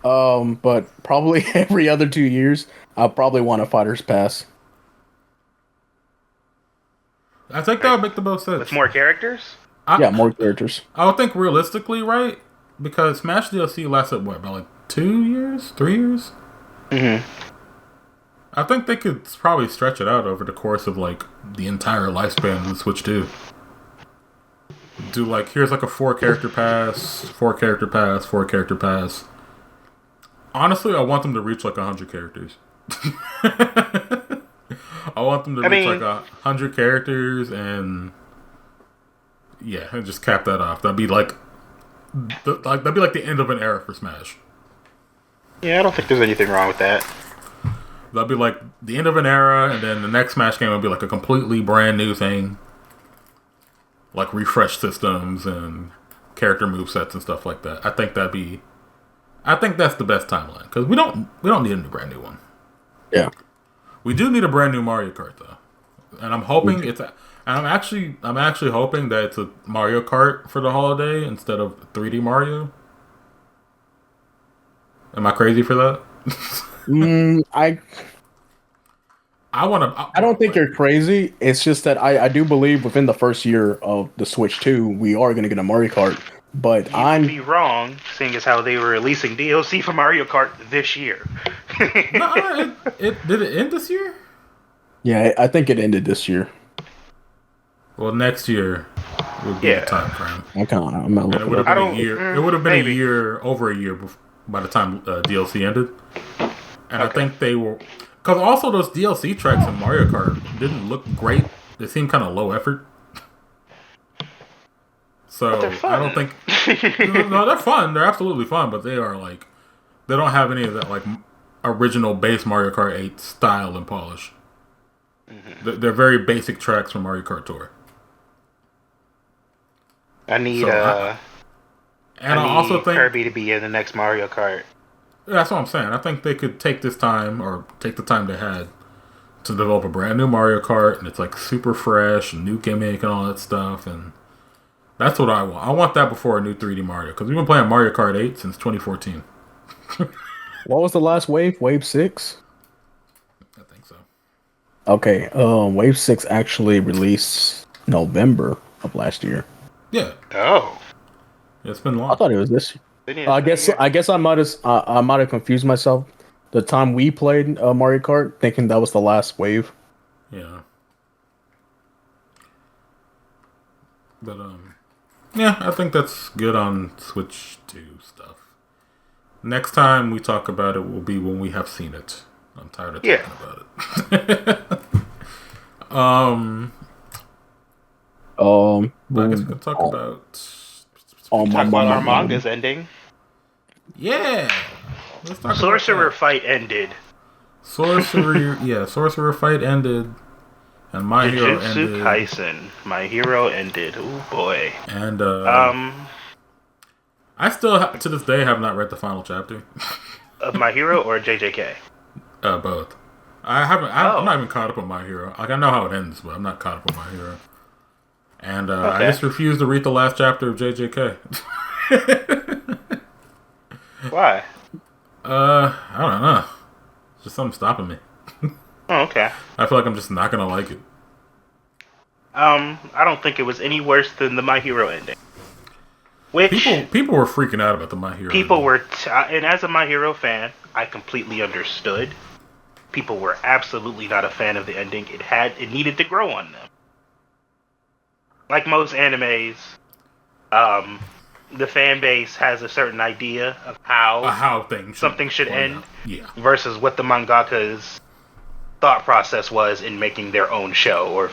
But probably every other 2 years, I'll probably want a Fighter's Pass. I think that would make the most sense. With more characters? More characters. I would think realistically, right? Because Smash DLC lasted, about like 2 years? 3 years? Mm-hmm. I think they could probably stretch it out over the course of like the entire lifespan of the Switch 2. Do like, here's like a 4-character pass, 4-character pass, 4-character pass. Honestly, I want them to reach like 100 characters. I want them to reach like 100 characters and just cap that off. That'd be like the end of an era for Smash. Yeah, I don't think there's anything wrong with that. That'd be like the end of an era, and then the next Smash game would be like a completely brand new thing, like refreshed systems and character movesets and stuff like that. I think that's the best timeline because we don't need a brand new one. Yeah, we do need a brand new Mario Kart though, and I'm hoping I'm actually hoping that it's a Mario Kart for the holiday instead of 3D Mario. Am I crazy for that? I don't think you're crazy. It's just that I do believe within the first year of the Switch 2, we are going to get a Mario Kart. But You'd be wrong, seeing as how they were releasing DLC for Mario Kart this year. No, did it end this year? Yeah, I think it ended this year. Well, next year would be the time frame. I'm not And it would have been a year. It would have been maybe. a year, over a year by the time DLC ended. And I think they were... Because also those DLC tracks in Mario Kart didn't look great. They seemed kind of low effort. So, I don't think... No, they're fun. They're absolutely fun. But they are like... They don't have any of that like original base Mario Kart 8 style and polish. Mm-hmm. They're very basic tracks from Mario Kart Tour. I need I also think Kirby to be in the next Mario Kart. That's what I'm saying. I think they could take this time, or take the time they had, to develop a brand new Mario Kart, and it's like super fresh, and new gimmick and all that stuff, and that's what I want. I want that before a new 3D Mario, because we've been playing Mario Kart 8 since 2014. What was the last wave? Wave 6? I think so. Okay, Wave 6 actually released November of last year. Yeah. Oh. It's been long. I thought it was this year. I guess I might have confused myself. The time we played Mario Kart, thinking that was the last wave. Yeah. But yeah, I think that's good on Switch 2 stuff. Next time we talk about it will be when we have seen it. I'm tired of talking about it. I guess we can talk about our manga's ending. Yeah. Let's talk Sorcerer about fight ended. Sorcerer fight ended. And My Hero ended. Jujutsu Kaisen. My Hero ended. Oh boy. And I still to this day have not read the final chapter. Of My Hero or JJK? Both. I haven't. I'm not even caught up on My Hero. Like I know how it ends, but I'm not caught up on My Hero. And I just refuse to read the last chapter of JJK. Why? I don't know. It's just something stopping me. Oh, okay. I feel like I'm just not gonna like it. I don't think it was any worse than the My Hero ending. Which people were freaking out about the My Hero. People were, and as a My Hero fan, I completely understood. People were absolutely not a fan of the ending. It needed to grow on them. Like most animes, the fan base has a certain idea of how something should end, versus what the mangaka's thought process was in making their own show or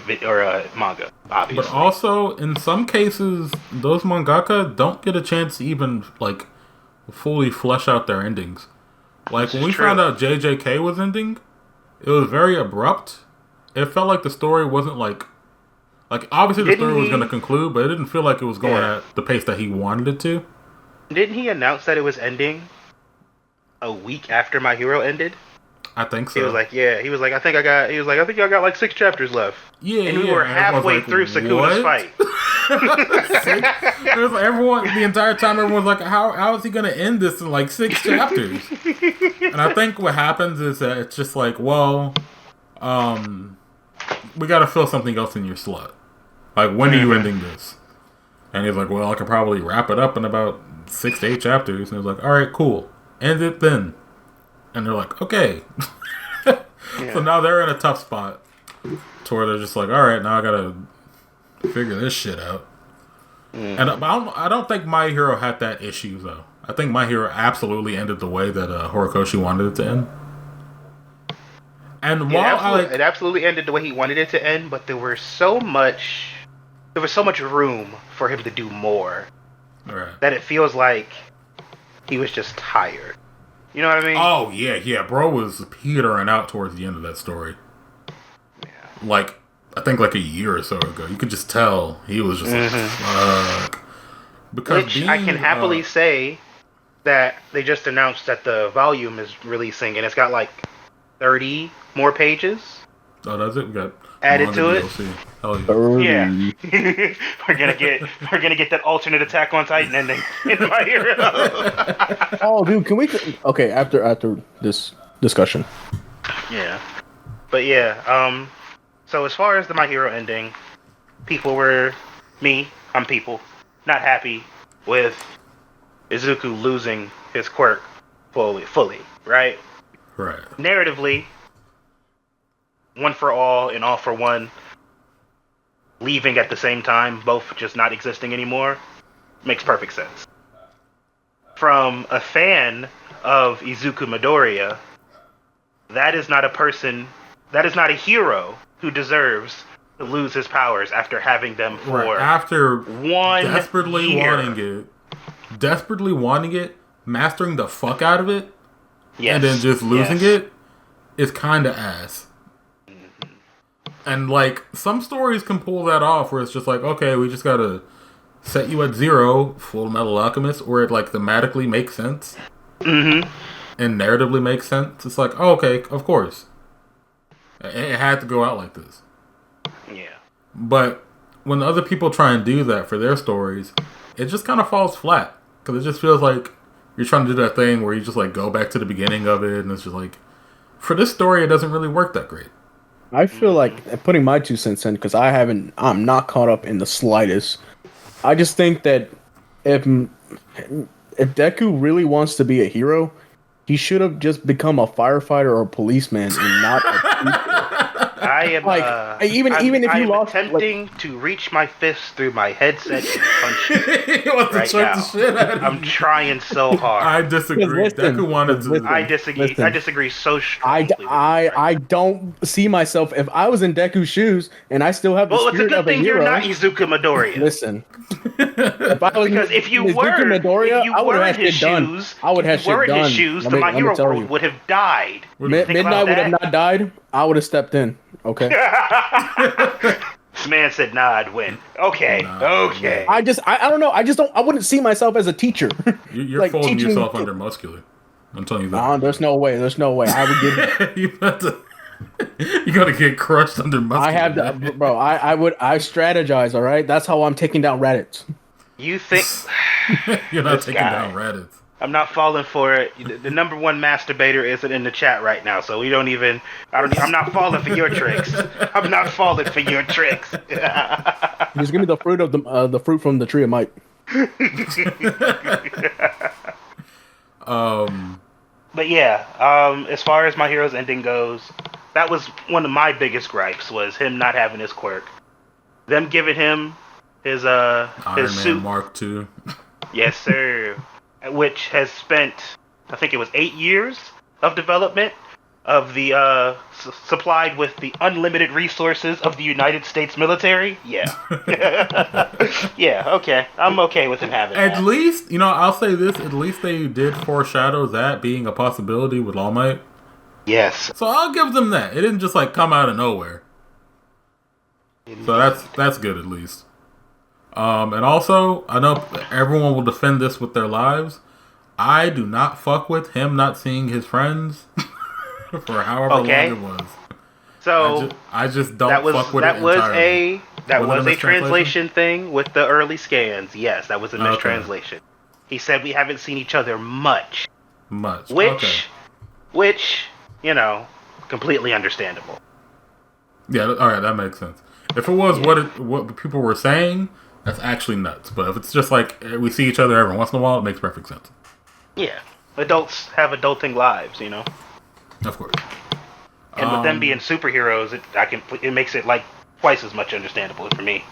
manga, obviously. But also, in some cases, those mangaka don't get a chance to even like fully flesh out their endings. Like when we found out JJK was ending, it was very abrupt. It felt like the story wasn't like obviously the story was going to conclude, but it didn't feel like it was going at the pace that he wanted it to. Didn't he announce that it was ending a week after My Hero ended? I think so. He was like, I think I got like 6 chapters left. Yeah, and we were halfway through Sukuna's fight. Everyone, the entire time, everyone's like, how is he going to end this in like 6 chapters? And I think what happens is that it's just like, well, we got to fill something else in your slot. Like, when are you ending this? And he's like, well, I could probably wrap it up in about 6 to 8 chapters. And he's like, all right, cool. End it then. And they're like, okay. So now they're in a tough spot to where they're just like, all right, now I got to figure this shit out. And I don't think My Hero had that issue, though. I think My Hero absolutely ended the way that Horikoshi wanted it to end. And while it absolutely ended the way he wanted it to end, but there was so much room for him to do more, that it feels like he was just tired. You know what I mean? Oh yeah, bro was petering out towards the end of that story. Yeah. Like I think like a year or so ago, you could just tell he was just like, fuck. Because I can happily say that they just announced that the volume is releasing, and it's got like 30 more pages. Oh, that's it. We got added to it. DLC. Hell yeah. we're gonna get that alternate Attack on Titan ending in My Hero. Oh, dude, can we? Okay, after this discussion. Yeah, but yeah. So as far as the My Hero ending, I'm not happy with Izuku losing his quirk fully, right? Right. Narratively, one for all and all for one. leaving at the same time, both just not existing anymore, makes perfect sense. From a fan of Izuku Midoriya, that is not a hero who deserves to lose his powers after having them for after 1 desperately year. desperately wanting it, mastering the fuck out of it, Yes. and then just losing it is kind of ass. And like some stories can pull that off, where it's just like, okay, we just gotta set you at 0, Full Metal Alchemist, where it like thematically makes sense, and narratively makes sense. It's like, oh, okay, of course, it had to go out like this. Yeah. But when other people try and do that for their stories, it just kind of falls flat, because it just feels like you're trying to do that thing where you just like go back to the beginning of it, and it's just like, for this story, it doesn't really work that great. I feel like putting my 2 cents in, because I'm not caught up in the slightest. I just think that if Deku really wants to be a hero, he should have just become a firefighter or a policeman and not a teacher. I am like even if you lost, attempting to reach my fist through my headset and punch it He wants to choke the shit out of I'm trying so hard. I disagree. Deku wanted to. I disagree so strongly. I don't see myself if I was in Deku's shoes and I still have the spirit of a hero. You're not Izuku Midoriya. Listen, if you were Midoriya, I would have had shit done. I would have shit done. His shoes, then my hero world would have died. Midnight would have not died. I would have stepped in. Okay. Man said, "Nah, I'd win." Okay, okay. I don't know. I wouldn't see myself as a teacher. You're like folding yourself under muscular. I'm telling you that. There's no way. I would get. You gotta get crushed under muscular. I have to, bro. I strategize. All right. That's how I'm taking down Reddit. You think you're not taking down Reddit? I'm not falling for it. The number one masturbator isn't in the chat right now, so we don't even. I'm not falling for your tricks. I'm not falling for your tricks. Just give me the fruit of the fruit from the tree of might. But yeah, as far as My Hero's ending goes, that was one of my biggest gripes, was him not having his quirk. Them giving him his Iron suit Man Mark II. Yes, sir. Which has spent, I think it was 8 years of development of the supplied with the unlimited resources of the United States military. Yeah. Yeah, okay. I'm okay with him having that. At least, I'll say this, at least they did foreshadow that being a possibility with All Might. Yes. So I'll give them that. It didn't just come out of nowhere. So that's good at least. And also, I know everyone will defend this with their lives. I do not fuck with him not seeing his friends for however long it was. So I just don't fuck with it entirely. That was a translation thing with the early scans. Yes, that was a mistranslation. Okay. He said we haven't seen each other much. Which, completely understandable. Yeah, all right, that makes sense. If it was what the people were saying, that's actually nuts. But if it's just we see each other every once in a while, it makes perfect sense. Yeah. Adults have adulting lives, Of course. And with them being superheroes, it makes it twice as much understandable for me.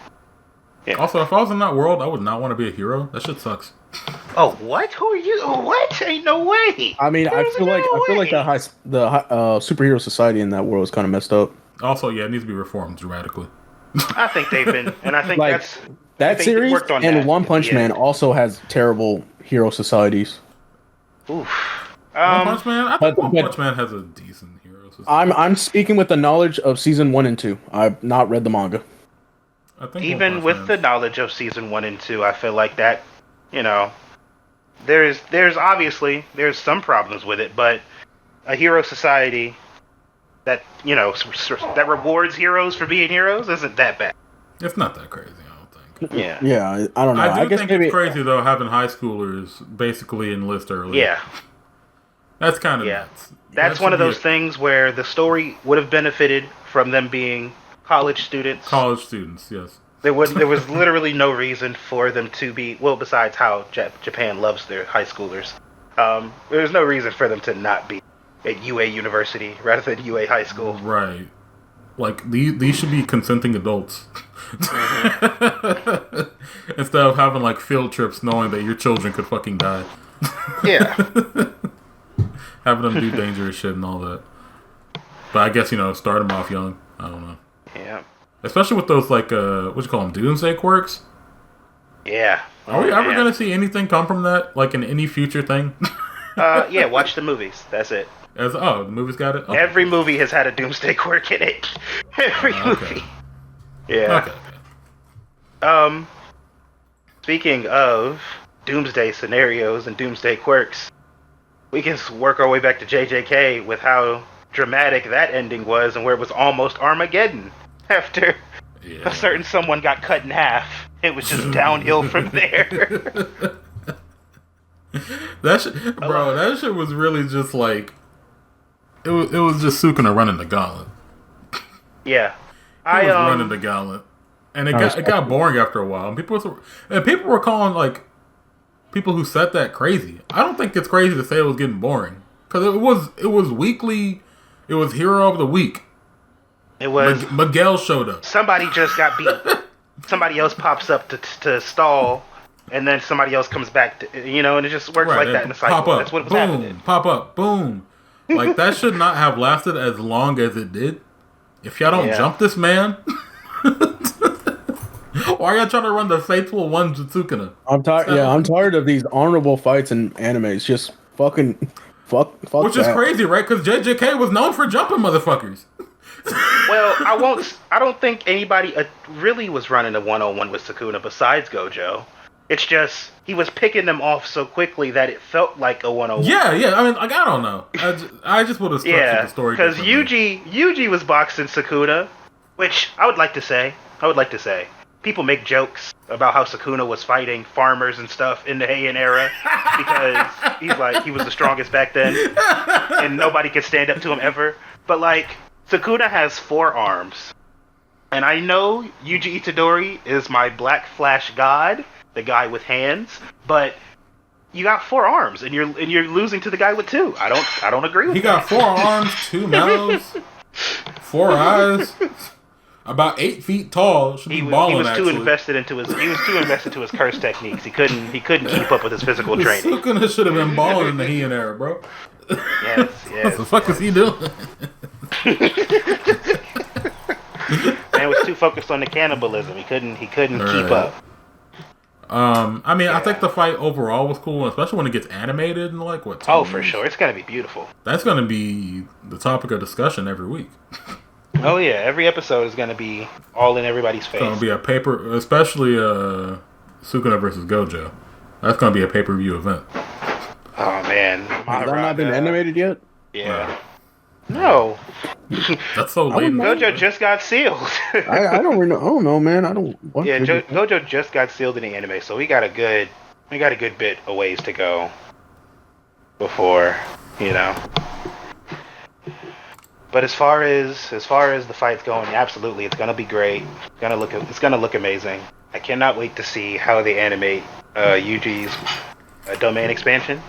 Yeah. Also, if I was in that world, I would not want to be a hero. That shit sucks. Oh, what? Who are you? What? Ain't no way. I mean, I feel like the superhero society in that world is kind of messed up. Also, yeah, it needs to be reformed dramatically. I think they've been, and I think that series and One Punch Man also has terrible hero societies. Oof. One Punch Man? I think One Punch Man has a decent hero society. I'm speaking with the knowledge of season 1 and 2. I've not read the manga. I think even with the knowledge of season 1 and 2, I feel like that, there's obviously some problems with it, but a hero society that that rewards heroes for being heroes isn't that bad. It's not that crazy, I don't think. Yeah, I don't know. I guess think it's crazy though, having high schoolers basically enlist early. Yeah, that's kind of nuts. That's one of those things where the story would have benefited from them being college students. College students, yes. There was literally no reason for them to be, besides how Japan loves their high schoolers. There's no reason for them to not be at UA University rather than UA High School. Right. Like these should be consenting adults. Instead of having like field trips knowing that your children could fucking die. Yeah. Having them do dangerous shit and all that. But I guess, start them off young. I don't know. Yeah. Especially with those, like, what you call them, doomsday quirks? Yeah. Are we ever going to see anything come from that? Like, in any future thing? Yeah, watch the movies. That's it. The movies got it? Okay. Every movie has had a doomsday quirk in it. Every movie. Yeah. Okay. Speaking of doomsday scenarios and doomsday quirks, we can work our way back to JJK with how dramatic that ending was and where it was almost Armageddon after a certain someone got cut in half. It was just downhill from there. That shit was really just like it was just Sukuna running the gauntlet. Yeah. He was running the gauntlet. And it got boring after a while. And people were calling like people who said that crazy. I don't think it's crazy to say it was getting boring. Because it was weekly. It was Hero of the Week. It was Miguel showed up. Somebody just got beat. Somebody else pops up to stall, and then somebody else comes back. And it just works like that in the cycle. Pop up, That's what was boom, happening. pop up, boom. Like that should not have lasted as long as it did. If y'all don't jump this man, why are y'all trying to run the faithful one Sukuna? I'm tired. Yeah, I'm tired of these honorable fights in animes. Just fucking fuck. Which is crazy, right? Because JJK was known for jumping motherfuckers. Well, I don't think anybody really was running a 1-on-1 with Sukuna besides Gojo. It's just he was picking them off so quickly that it felt like a 1-on-1. Yeah. I mean, like I don't know. I just would have structured the story. Because Yuji was boxing Sukuna, which I would like to say. People make jokes about how Sukuna was fighting farmers and stuff in the Heian era because he was the strongest back then, and nobody could stand up to him ever. But like Sukuna has 4 arms, and I know Yuji Itadori is my Black Flash god, the guy with hands, but you got 4 arms, and you're losing to the guy with 2. I don't agree with that. He got 4 arms, 2 mouths, 4 eyes. About 8 feet tall. He was too invested into his curse techniques. He couldn't keep up with his physical training. Sukuna should have been balling in the Heian era, bro. Yes. What the fuck is he doing? Man was too focused on the cannibalism. He couldn't keep up. I think the fight overall was cool, especially when it gets animated and like what? Oh, for sure, it's gonna be beautiful. That's gonna be the topic of discussion every week. Oh yeah, every episode is gonna be all in everybody's face. It's gonna be a paper, especially Sukuna versus Gojo. That's gonna be a pay-per-view event. Oh man, has that not been animated yet? Yeah. No. That's so late. Gojo just got sealed. I don't know, man. I don't. Gojo just got sealed in the anime, so we got a good bit of ways to go before, But as far as the fight's going, absolutely, it's gonna be great. It's gonna look amazing. I cannot wait to see how they animate Yuji's domain expansion.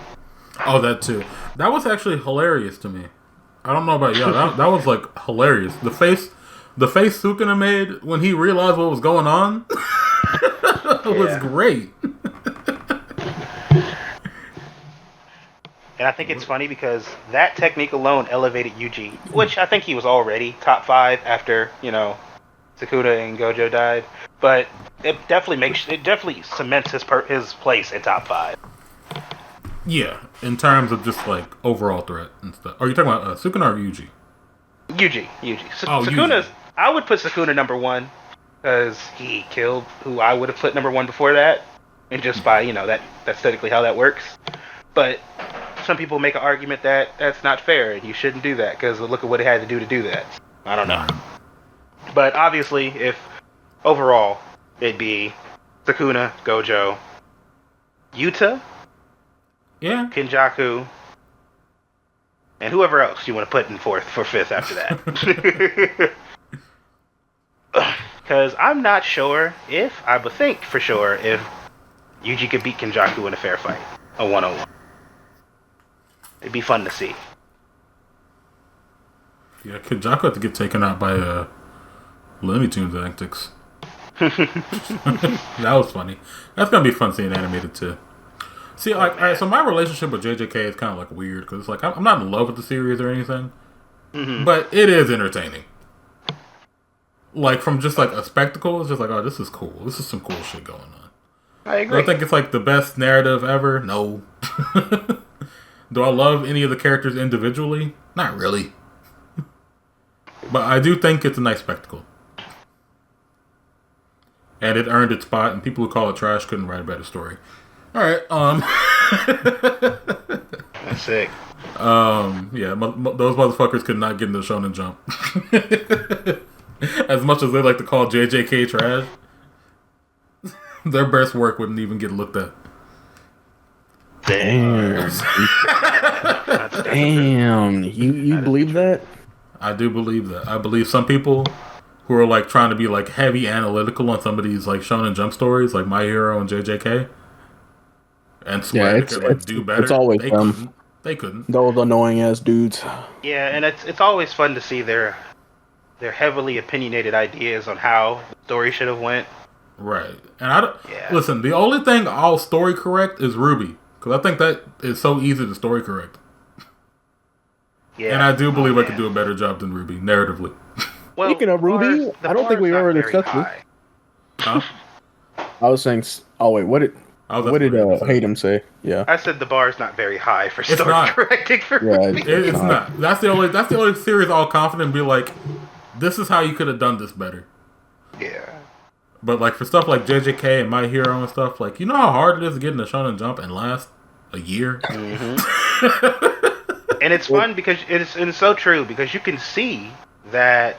Oh, that too. That was actually hilarious to me. I don't know about y'all. That was like hilarious. The face Sukuna made when he realized what was going on was great. And I think it's funny because that technique alone elevated Yuji, which I think he was already top 5 after, Sukuna and Gojo died. But it definitely cements his place in top 5. Yeah, in terms of just like overall threat and stuff. Are you talking about Sukuna or Yuji? Yuji. Sukuna's. I would put Sukuna number 1 because he killed who I would have put number 1 before that, and just by that's aesthetically how that works. But some people make an argument that that's not fair and you shouldn't do that because look at what it had to do that. I don't know. But obviously, if overall it'd be Sukuna, Gojo, Yuta, Kenjaku, and whoever else you want to put in for 5th after that. Because I'm not sure I would think for sure if Yuji could beat Kenjaku in a fair fight, a 1-on-1. It'd be fun to see. Yeah, Kenjaku had to get taken out by Looney Tunes antics. That was funny. That's gonna be fun seeing animated too. See, like, alright, so my relationship with JJK is kind of like weird because it's like I'm not in love with the series or anything, but it is entertaining. Like from just like a spectacle, it's just like, oh, this is cool. This is some cool shit going on. I agree. Do I think it's like the best narrative ever? No. Do I love any of the characters individually? Not really. But I do think it's a nice spectacle. And it earned its spot, and people who call it trash couldn't write a better story. Alright, That's sick. Yeah, those motherfuckers could not get in the Shonen Jump. As much as they like to call JJK trash, their best work wouldn't even get looked at. Damn. Damn. You believe that? I do believe that. I believe some people who are like trying to be like heavy analytical on some of these like Shonen Jump stories, like My Hero and JJK, and swear they could like do better. It's always them. They couldn't. Those annoying ass dudes. Yeah, and it's always fun to see their heavily opinionated ideas on how the story should have went. Right, and I don't listen. The only thing I'll story correct is Ruby, because I think that is so easy to story correct. Yeah, and I do believe I could do a better job than Ruby narratively. Well, speaking of Ruby, I don't think we've ever discussed this. Huh? I was saying. Oh wait, what did Hayden say? Yeah, I said the bar is not very high for story correcting for Ruby. It's not. That's the only series I'll confident be like, this is how you could have done this better. Yeah. But like for stuff like JJK and My Hero and stuff, like you know how hard it is to get in the Shonen Jump and last a year. And it's fun because it's so true because you can see that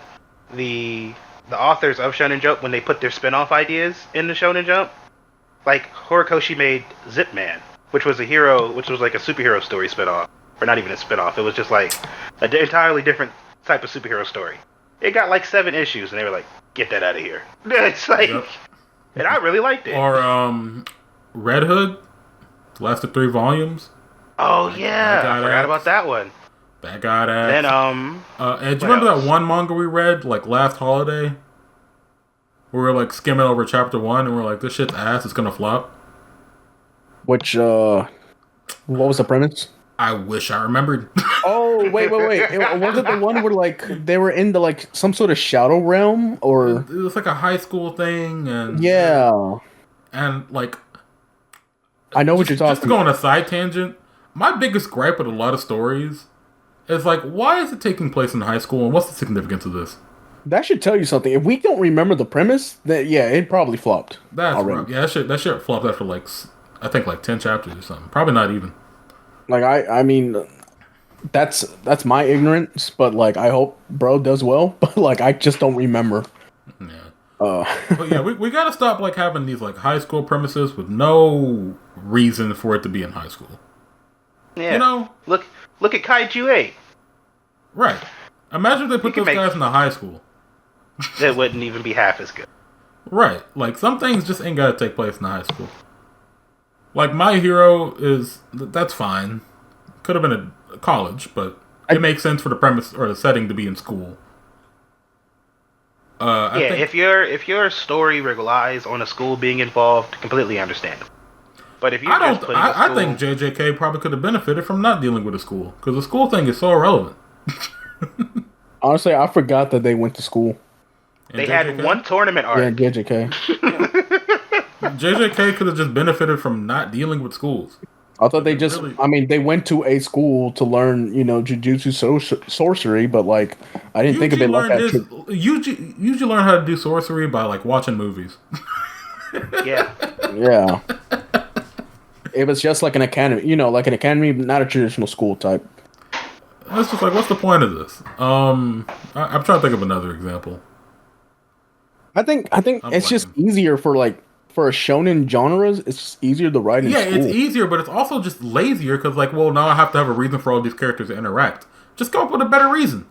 the authors of Shonen Jump, when they put their spin-off ideas in the Shonen Jump, like Horikoshi made Zip Man, which was like a superhero story spin-off, or not even a spin-off. It was just like an entirely different type of superhero story. It got like 7 issues, and they were like, "Get that out of here." It's like, and I really liked it. Or Red Hood lasted 3 volumes. Oh yeah, I forgot about that one. That got ass. Then and do you remember that one manga we read like last holiday? We were like skimming over chapter 1, and we're like, "This shit's ass. It's gonna flop." Which what was the premise? I wish I remembered. Oh wait! Was it the one where like they were into like some sort of shadow realm, or it was like a high school thing, and and like I know what you're talking about. Just to go on a side tangent, my biggest gripe with a lot of stories is like, why is it taking place in high school, and what's the significance of this? That should tell you something. If we don't remember the premise, then it probably flopped. That's right. Yeah, that shit flopped after like I think like 10 chapters or something. Probably not even. Like I mean, that's my ignorance, but like I hope bro does well. But like I just don't remember. Yeah. But yeah, we gotta stop like having these like high school premises with no reason for it to be in high school. Yeah. You know, look at Kaiju 8. Right. Imagine if they put those guys in the high school. That wouldn't even be half as good. Right. Like some things just ain't gotta take place in the high school. Like My Hero that's fine. Could have been a college, but it makes sense for the premise or the setting to be in school. If your story relies on a school being involved, completely understandable. But if you I think JJK probably could have benefited from not dealing with a school because the school thing is so irrelevant. Honestly, I forgot that they went to school. They had one tournament arc. Yeah, JJK. JJK could have just benefited from not dealing with schools. I thought they just, I mean, they went to a school to learn, jujutsu sorcery, but like, I didn't think of it like that. Usually learn how to do sorcery by like watching movies. Yeah. Yeah. It was just like an academy, like an academy, not a traditional school type. That's just like, what's the point of this? I'm trying to think of another example. I think it's just easier for a shonen genres. It's easier to write in school. Yeah, it's easier, but it's also just lazier because now I have to have a reason for all these characters to interact. Just come up with a better reason.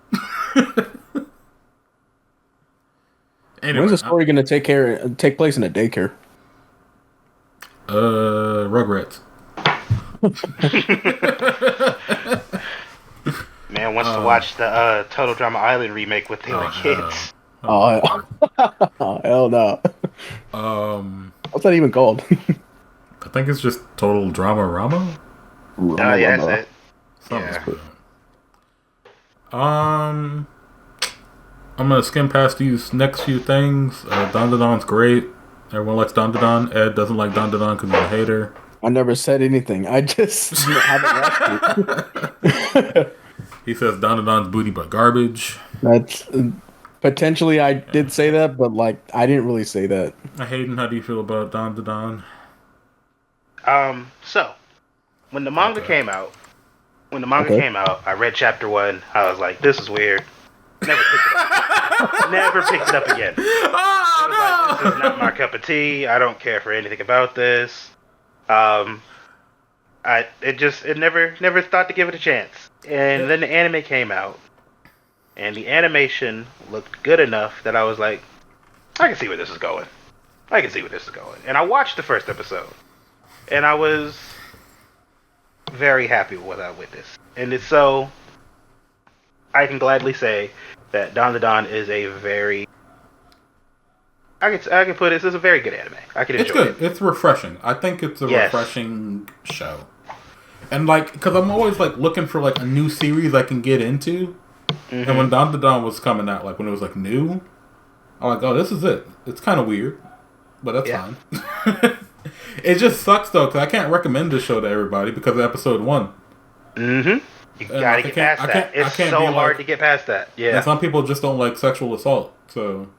Anyway, when's the story going to take place in a daycare? Rugrats. Man wants to watch the Total Drama Island remake with their kids. Oh, hell no. What's that even called? I think it's just total drama rama. Oh yeah, that's it. Something's good. I'm gonna skim past these next few things. Dandadan's great. Everyone likes Dandadan. Ed doesn't like Dandadan because he's a hater. I never said anything. I just haven't watched it. He says Dandadan's booty but garbage. That's potentially I did say that, but like I didn't really say that. Hayden, how do you feel about Dandadan? So when the manga came out, I read chapter 1. I was like, this is weird. Never picked it up. Never picked it up again. Oh, like, this is not my cup of tea. I don't care for anything about this. It never thought to give it a chance. And then the anime came out, and the animation looked good enough that I was like, I can see where this is going. And I watched the first episode, and I was very happy with what I witnessed. And it's so, I can gladly say that Dandadan is a very, I can put it, it's a very good anime. I can enjoy it. It's refreshing. I think it's a refreshing show. And like, because I'm always like looking for like a new series I can get into. Mm-hmm. And when Dandadan was coming out, like when it was like new, I'm like, oh, this is it. It's kind of weird, but that's fine. It just sucks though, because I can't recommend this show to everybody because of episode 1. Mm-hmm. You gotta get past that. It's so hard to get past that. Yeah. And some people just don't like sexual assault, so.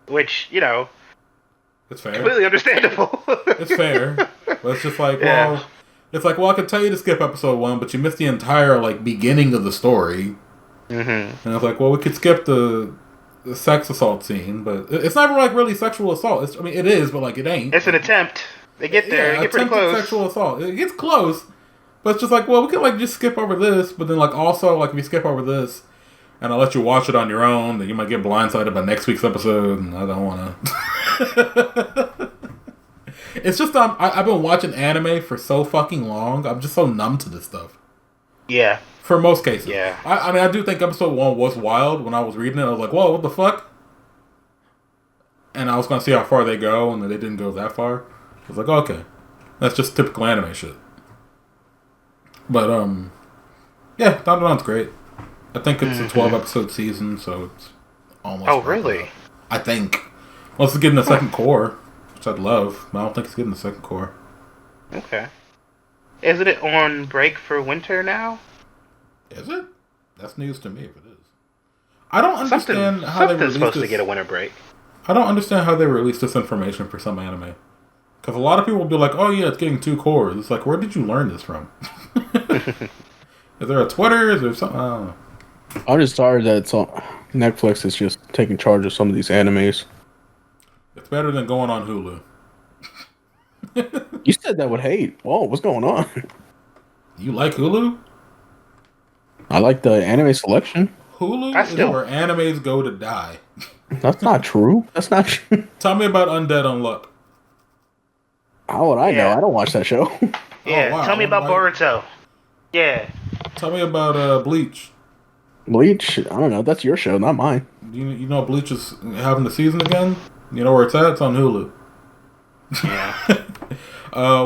Which, you know. It's fair. Completely understandable. It's fair. But it's just like, well, it's like, well, I could tell you to skip episode 1, but you missed the entire, like, beginning of the story. Mm-hmm. And it's like, well, we could skip the sex assault scene, but it's not like really sexual assault. It is, but like, it ain't. It's an attempt. They get there. They get pretty close. Sexual assault. It gets close. But it's just like, well, we could like just skip over this, but then like also like if you skip over this, and I'll let you watch it on your own, then you might get blindsided by next week's episode, and I don't want to. It's just I've been watching anime for so fucking long. I'm just so numb to this stuff. Yeah. For most cases. Yeah. I mean, I do think episode 1 was wild. When I was reading it, I was like, whoa, what the fuck? And I was gonna see how far they go, and they didn't go that far. I was like, okay, that's just typical anime shit. But, yeah, Dandadan's great. I think it's a 12-episode season, so it's almost... Oh, really? I think. Well, it's getting the second core, which I'd love, but I don't think it's getting the second core. Okay. Isn't it on break for winter now? Is it? That's news to me if it is. I don't understand how they released supposed to get a winter break. I don't understand how they released this information for some anime. Because a lot of people will be like, oh yeah, it's getting 2 cores. It's like, where did you learn this from? Is there a Twitter? Is there something? I don't know. I'm just sorry that Netflix is just taking charge of some of these animes. It's better than going on Hulu. You said that with hate. Whoa, what's going on? You like Hulu? I like the anime selection. Hulu is where animes go to die. That's not true. That's not true. Tell me about Undead Unluck. How would I know? I don't watch that show. Yeah, oh, wow. Tell me about Boruto. Yeah. Tell me about Bleach. Bleach? I don't know. That's your show, not mine. You know Bleach is having the season again? You know where it's at? It's on Hulu. Yeah.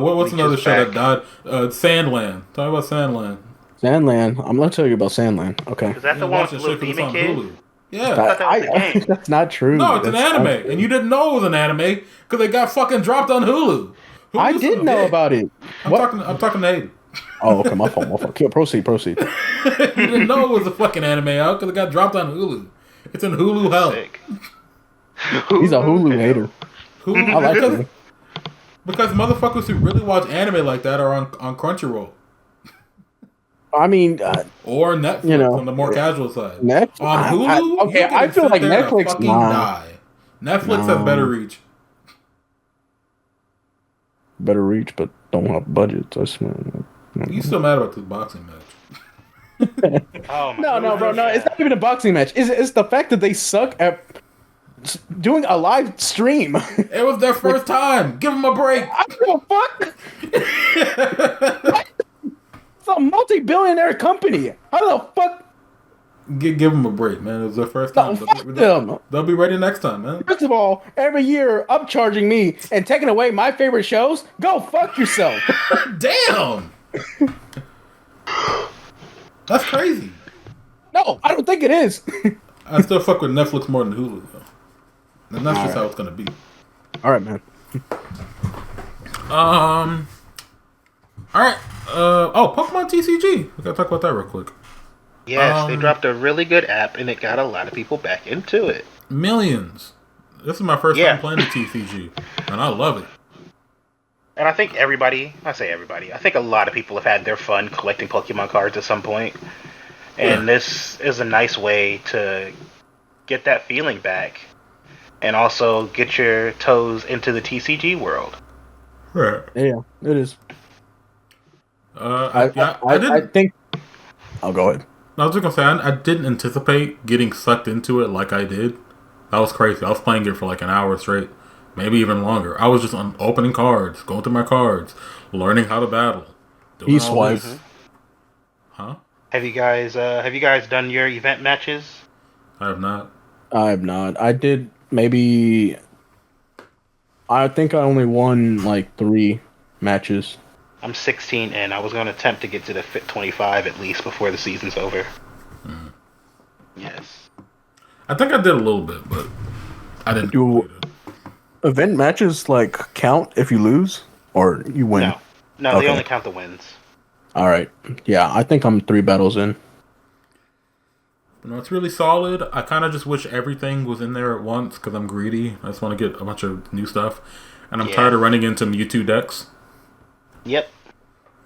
What's another show that died? Sandland. Tell me about Sandland. Sandland. I'm going to tell you about Sandland. Okay. Is that the one with the little demon kid? Yeah. That's not true. No, it's an anime. And you didn't know it was an anime because they got fucking dropped on Hulu. I did know about it. I'm talking to Hayden. Oh, okay, my fault. Proceed. You didn't know it was a fucking anime out because it got dropped on Hulu. It's in Hulu hell. He's a Hulu hater. Hulu, I like it. Because motherfuckers who really watch anime like that are on Crunchyroll. I mean... or Netflix on the more casual side. Netflix? On Hulu? I feel like Netflix... Die. Netflix has better reach. Better reach, but don't have budgets. I swear. You still mad about this boxing match? No, bro. No, it's not even a boxing match. It's the fact that they suck at doing a live stream. It was their first time. Give them a break. I don't give a fuck. It's a multi-billionaire company. How the fuck? Give them a break, man. It was their first time. No, fuck them. They'll be ready next time, man. First of all, every year upcharging me and taking away my favorite shows. Go fuck yourself. Damn. That's crazy. No, I don't think it is. I still fuck with Netflix more than Hulu, though. And that's just how it's gonna be. All right, man. All right. Pokemon TCG. We gotta talk about that real quick. Yes, they dropped a really good app, and it got a lot of people back into it. Millions. This is my first time playing the TCG, and I love it. And I think I think a lot of people have had their fun collecting Pokemon cards at some point. And this is a nice way to get that feeling back. And also get your toes into the TCG world. Right. Yeah, it is. I think... I'll go ahead. I was just gonna say, I didn't anticipate getting sucked into it like I did. That was crazy. I was playing it for like an hour straight. Maybe even longer. I was just opening cards, going through my cards, learning how to battle. East wife. Huh? Have you guys done your event matches? I have not. I did maybe... I think I only won like 3 matches. I'm 16 and I was going to attempt to get to the 25 at least before the season's over. Mm. Yes. I think I did a little bit, but I didn't do event matches like count if you lose or you win? No, okay. They only count the wins. All right. Yeah, I think I'm 3 battles in. No, it's really solid. I kind of just wish everything was in there at once because I'm greedy. I just want to get a bunch of new stuff. And I'm tired of running into Mewtwo decks. Yep.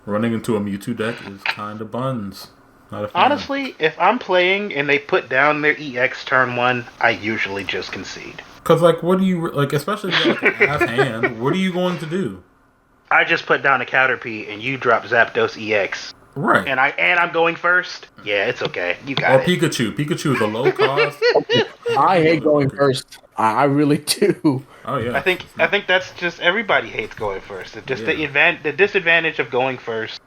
Running into a Mewtwo deck is kind of buns. Not a fan. Honestly, if I'm playing and they put down their EX turn 1, I usually just concede. Because, like, what do you... Like, especially if you have like, a half hand, what are you going to do? I just put down a Caterpie and you drop Zapdos EX. Right. And I'm going first. Yeah, it's okay. You got it. Or Pikachu. Pikachu is a low cost. I hate going first. I really do. Oh yeah. I think that's just everybody hates going first. It's just the disadvantage of going first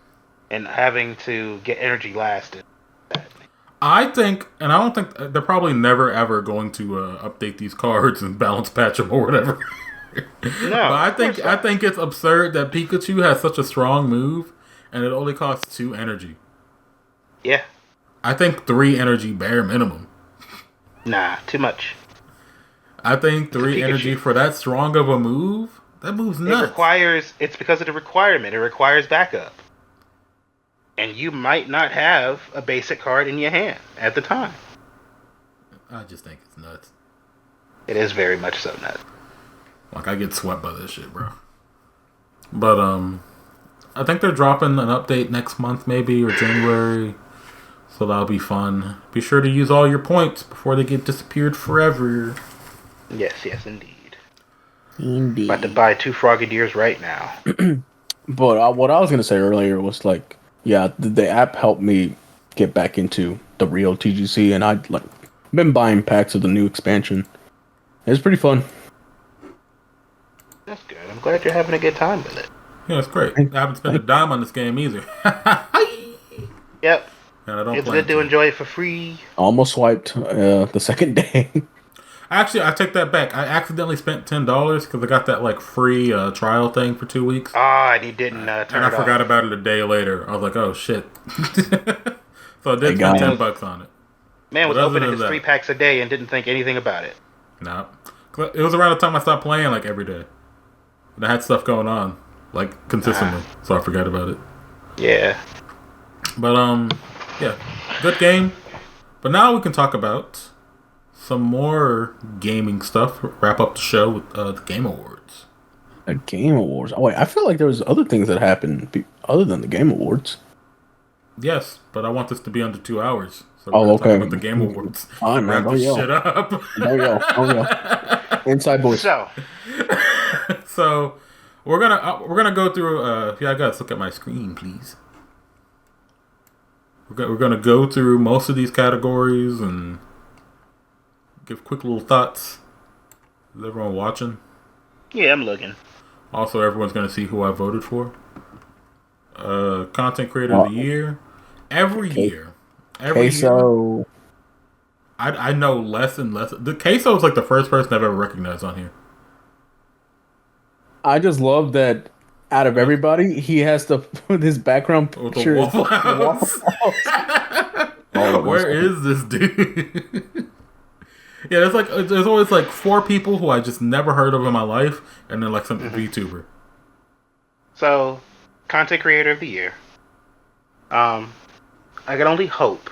and having to get energy last. I think, and I don't think they're probably never ever going to update these cards and balance patch them or whatever. No, but I think it's absurd that Pikachu has such a strong move and it only costs 2 energy. Yeah. I think 3 energy bare minimum. Nah, too much. I think 3 energy for that strong of a move? That move's nuts. It's because of the requirement. It requires backup. And you might not have a basic card in your hand at the time. I just think it's nuts. It is very much so nuts. Like, I get swept by this shit, bro. But, I think they're dropping an update next month, maybe, or January. So that'll be fun. Be sure to use all your points before they get disappeared forever. Yes, indeed. About to buy 2 Frogadiers right now. But what I was going to say earlier was, like, yeah, the app helped me get back into the real TGC, and I'd, like, been buying packs of the new expansion. It's pretty fun. That's good. I'm glad you're having a good time with it. Yeah, it's great. I haven't spent a dime on this game either. Yep. And I don't it's good to enjoy it for free. Almost swiped the second day. Actually, I take that back. I accidentally spent $10 because I got that like free trial thing for 2 weeks. And you didn't turn it off. And I forgot about it a day later. I was like, oh shit. So I did spend $10 on it. Man was opening his 3 packs a day and didn't think anything about it. No. It was around the time I stopped playing like every day. And I had stuff going on. Like, consistently. So I forgot about it. Yeah. But, yeah. Good game. But now we can talk about some more gaming stuff. Wrap up the show with the Game Awards. The Game Awards? Oh, wait. I feel like there was other things that happened other than the Game Awards. Yes, but I want this to be under 2 hours. So okay. Talk about the Game Awards. Fine, man. Wrap this shit up. Oh, yeah. Inside boys. So... We're gonna go through. Yeah, guys, look at my screen, please. We're gonna go through most of these categories and give quick little thoughts. Is everyone watching? Yeah, I'm looking. Also, everyone's gonna see who I voted for. Content Creator of the Year. Every year. I know less and less. The Queso is like the first person I've ever recognized on here. I just love that out of everybody, he has to put his background picture. With the Waffle House. Where is this dude? Yeah, there's always like 4 people who I just never heard of in my life, and then like some VTuber. So, content creator of the year. I can only hope,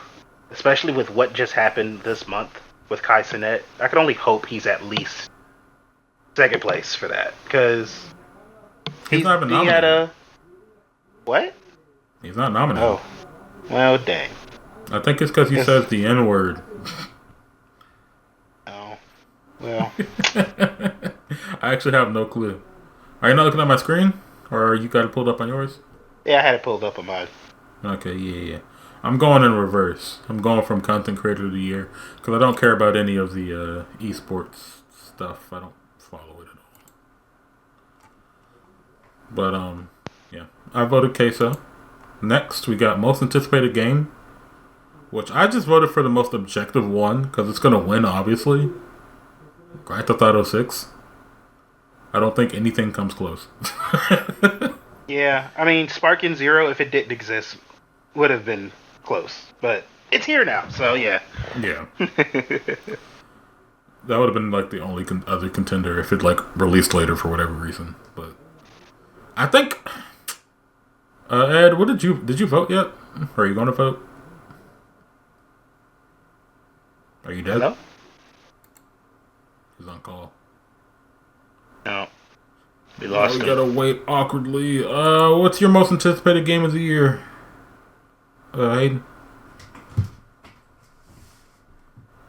especially with what just happened this month with Kai Cenat, I can only hope he's at least second place for that, because he's not even nominated. What? He's not nominated. Oh, well, dang. I think it's because he says the N word. Oh, well. I actually have no clue. Are you not looking at my screen, or you got it pulled up on yours? Yeah, I had it pulled up on mine. Okay, yeah. I'm going in reverse. I'm going from content creator of the year because I don't care about any of the esports stuff. I don't follow it at all. But yeah, I voted Queso. Next, we got most anticipated game, which I just voted for the most objective one because it's gonna win, obviously. Grand Theft Auto 6. I don't think anything comes close. Yeah, I mean, Sparking Zero, if it didn't exist, would have been close, but it's here now, so yeah. Yeah. That would have been like the only other contender if it like released later for whatever reason. But I think, Ed, what did you vote yet? Or are you going to vote? Are you dead? Hello? He's on call. No. We lost him. We gotta wait awkwardly. What's your most anticipated game of the year? Hayden?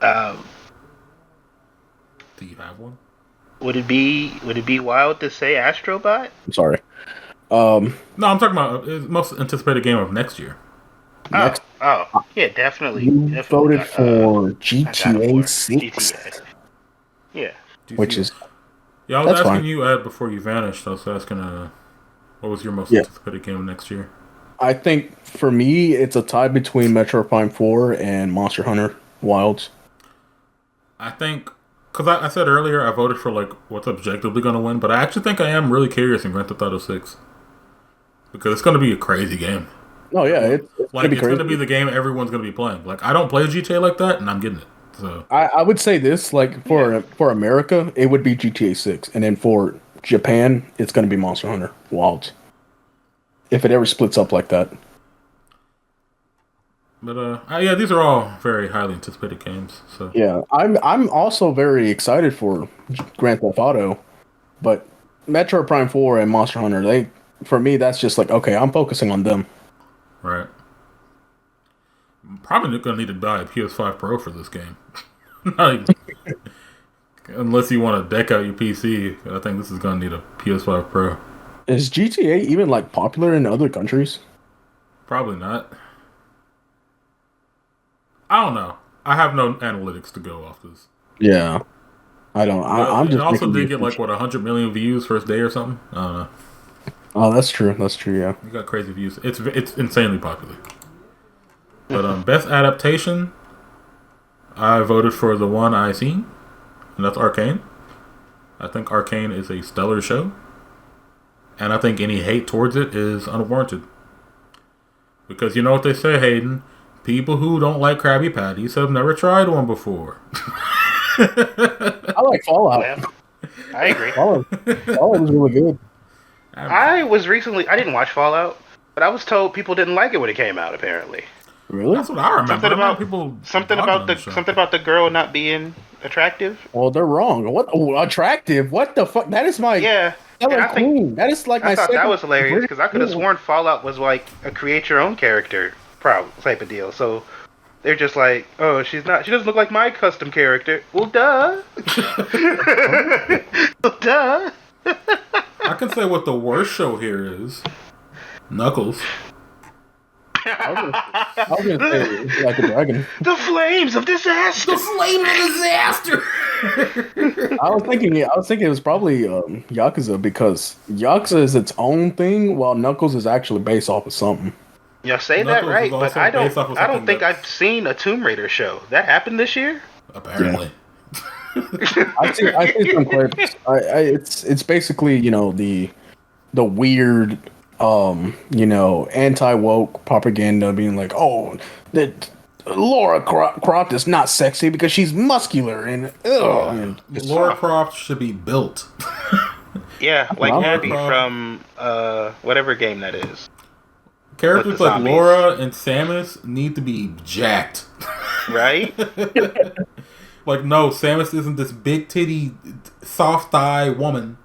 Do you have one? Would it be wild to say Astrobot? I'm sorry. No, I'm talking about most anticipated game of next year. Oh, yeah, definitely. You definitely voted for GTA 6, GTA. Yeah. which is Yeah, I was that's asking fine. you, Ed, before you vanished. I was asking, what was your most anticipated game of next year? I think for me, it's a tie between Metroid Prime 4 and Monster Hunter Wilds. I think, because I said earlier I voted for like what's objectively going to win, but I actually think I am really curious in Grand Theft Auto 6 because it's going to be a crazy game. Oh yeah, it's Like it's going to be the game everyone's going to be playing. Like I don't play GTA like that, and I'm getting it. So I would say this, like for America, it would be GTA 6, and then for Japan, it's going to be Monster Hunter Wilds. If it ever splits up like that. But yeah, these are all very highly anticipated games. So Yeah, I'm also very excited for Grand Theft Auto, but Metroid Prime 4 and Monster Hunter, for me that's just like, okay, I'm focusing on them. right. I'm probably going to need to buy a PS5 Pro for this game. Unless you want to deck out your PC, I think this is going to need a PS5 Pro. Is GTA even like popular in other countries? Probably not. I don't know. I have no analytics to go off this. Yeah, I don't. I'm just. It also did get like 100 million views first day or something. I don't know. Oh, that's true. That's true. Yeah. You got crazy views. It's insanely popular. But best adaptation, I voted for the one I seen, and that's Arcane. I think Arcane is a stellar show, and I think any hate towards it is unwarranted. Because you know what they say, Hayden? People who don't like Krabby Patties have never tried one before. I like Fallout. Yeah, I agree. Fallout was really good. I didn't watch Fallout, but I was told people didn't like it when it came out, apparently. Really? That's what I remember. Something about the girl not being attractive. Well, they're wrong. What? Oh, attractive? What the fuck? That is my. Yeah. Queen. That is like my. I thought that second was hilarious because I could have favorite. sworn Fallout was like a create your own character type of deal. So they're just like, oh, she doesn't look like my custom character. Well, duh. Well, duh. I can say what the worst show here is. Knuckles. I was gonna say it's like a dragon. The flames of disaster. The flame of disaster. I was thinking it was probably Yakuza, because Yakuza is its own thing, while Knuckles is actually based off of something. You say Knuckles that right, is but also I based off don't. of I don't something think that's- I've seen a Tomb Raider show that happened this year. Apparently. I see some clips. It's basically the weird anti-woke propaganda being like, oh, that Laura Croft is not sexy because she's muscular and Laura Croft should be built. Yeah, like Laura Abby from whatever game that is. Characters like Laura and Samus need to be jacked. Right? Like, no, Samus isn't this big titty, soft thigh woman.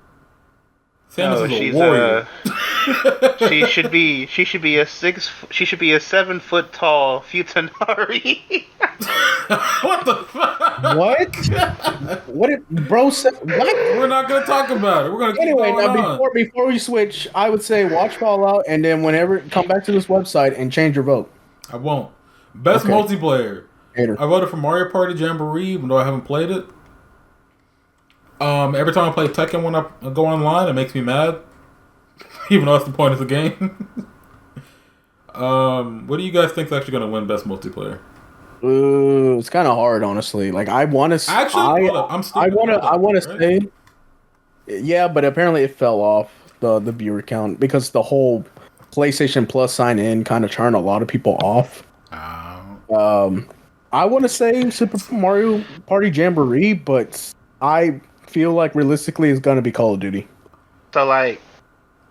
Samus is a warrior. She should be a 7 foot tall Futanari. What the fuck? What bro said? What? We're not gonna talk about it. We're gonna keep going on. Before we switch, I would say watch Fallout and then whenever come back to this website and change your vote. I won't. Best multiplayer. Hater. I voted for Mario Party Jamboree, even though I haven't played it. Every time I play Tekken when I go online, it makes me mad. Even though that's the point of the game. What do you guys think is actually going to win best multiplayer? It's kind of hard, honestly. Like I want to. Actually, I want to say. Yeah, but apparently it fell off the viewer count because the whole PlayStation Plus sign in kind of turned a lot of people off. I want to say Super Mario Party Jamboree, but I feel like realistically it's going to be Call of Duty. So, like,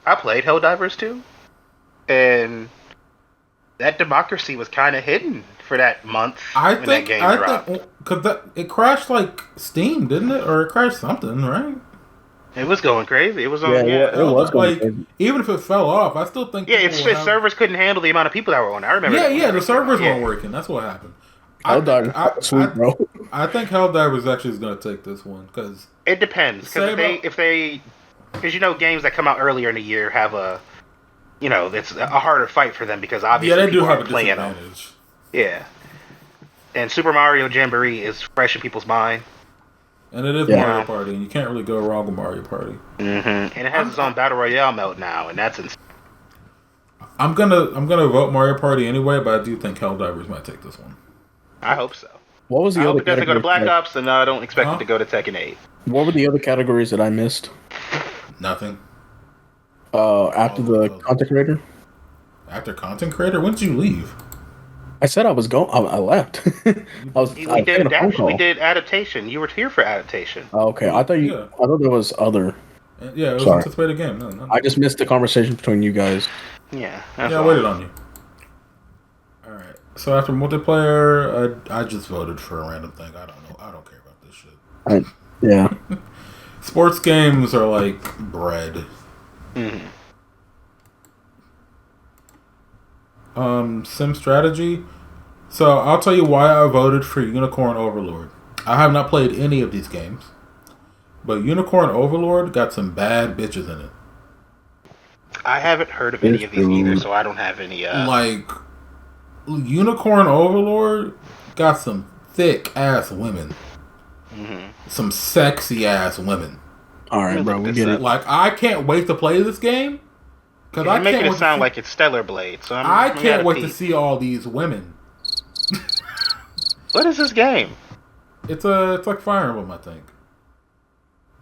I played Helldivers 2, and that democracy was kind of hidden for that month when that game dropped. Because it crashed like Steam, didn't it? Or it crashed something, right? It was going crazy. It was on. It was going crazy. Even if it fell off, I still think. Yeah, its servers couldn't handle the amount of people that were on it. I remember. Yeah, the servers weren't working. That's what happened. Sweet, bro. I think Helldivers actually is going to take this one because it depends. Because because games that come out earlier in the year have it's a harder fight for them because obviously they do have a playing disadvantage. them. Yeah, and Super Mario Jamboree is fresh in people's mind. And it is Mario Party, and you can't really go wrong with Mario Party. Mm-hmm. And it has its own Battle Royale mode now, and that's insane. I'm gonna vote Mario Party anyway, but I do think Helldivers might take this one. I hope so. What was the other? I hope it doesn't go to Black Ops, and I don't expect it to go to Tekken 8. What were the other categories that I missed? Nothing. After the content creator. After content creator, when did you leave? I said I was going. I left. We did adaptation. You were here for adaptation. Oh, okay, I thought I thought there was other. Yeah, it was anticipated game. No. I just missed the conversation between you guys. Yeah. I waited on you. All right. So after multiplayer, I just voted for a random thing. I don't know. I don't care about this shit. Yeah. Sports games are like bread. Mm-hmm. Sim strategy. So I'll tell you why I voted for Unicorn Overlord. I have not played any of these games, but Unicorn Overlord got some bad bitches in it. I haven't heard of any of these either, so I don't have any. Like Unicorn Overlord got some thick ass women, some sexy ass women. All right, bro, we get it. Like I can't wait to play this game. Because you're making it sound like it's Stellar Blade, so I can't wait to see all these women. What is this game? It's like Fire Emblem, I think.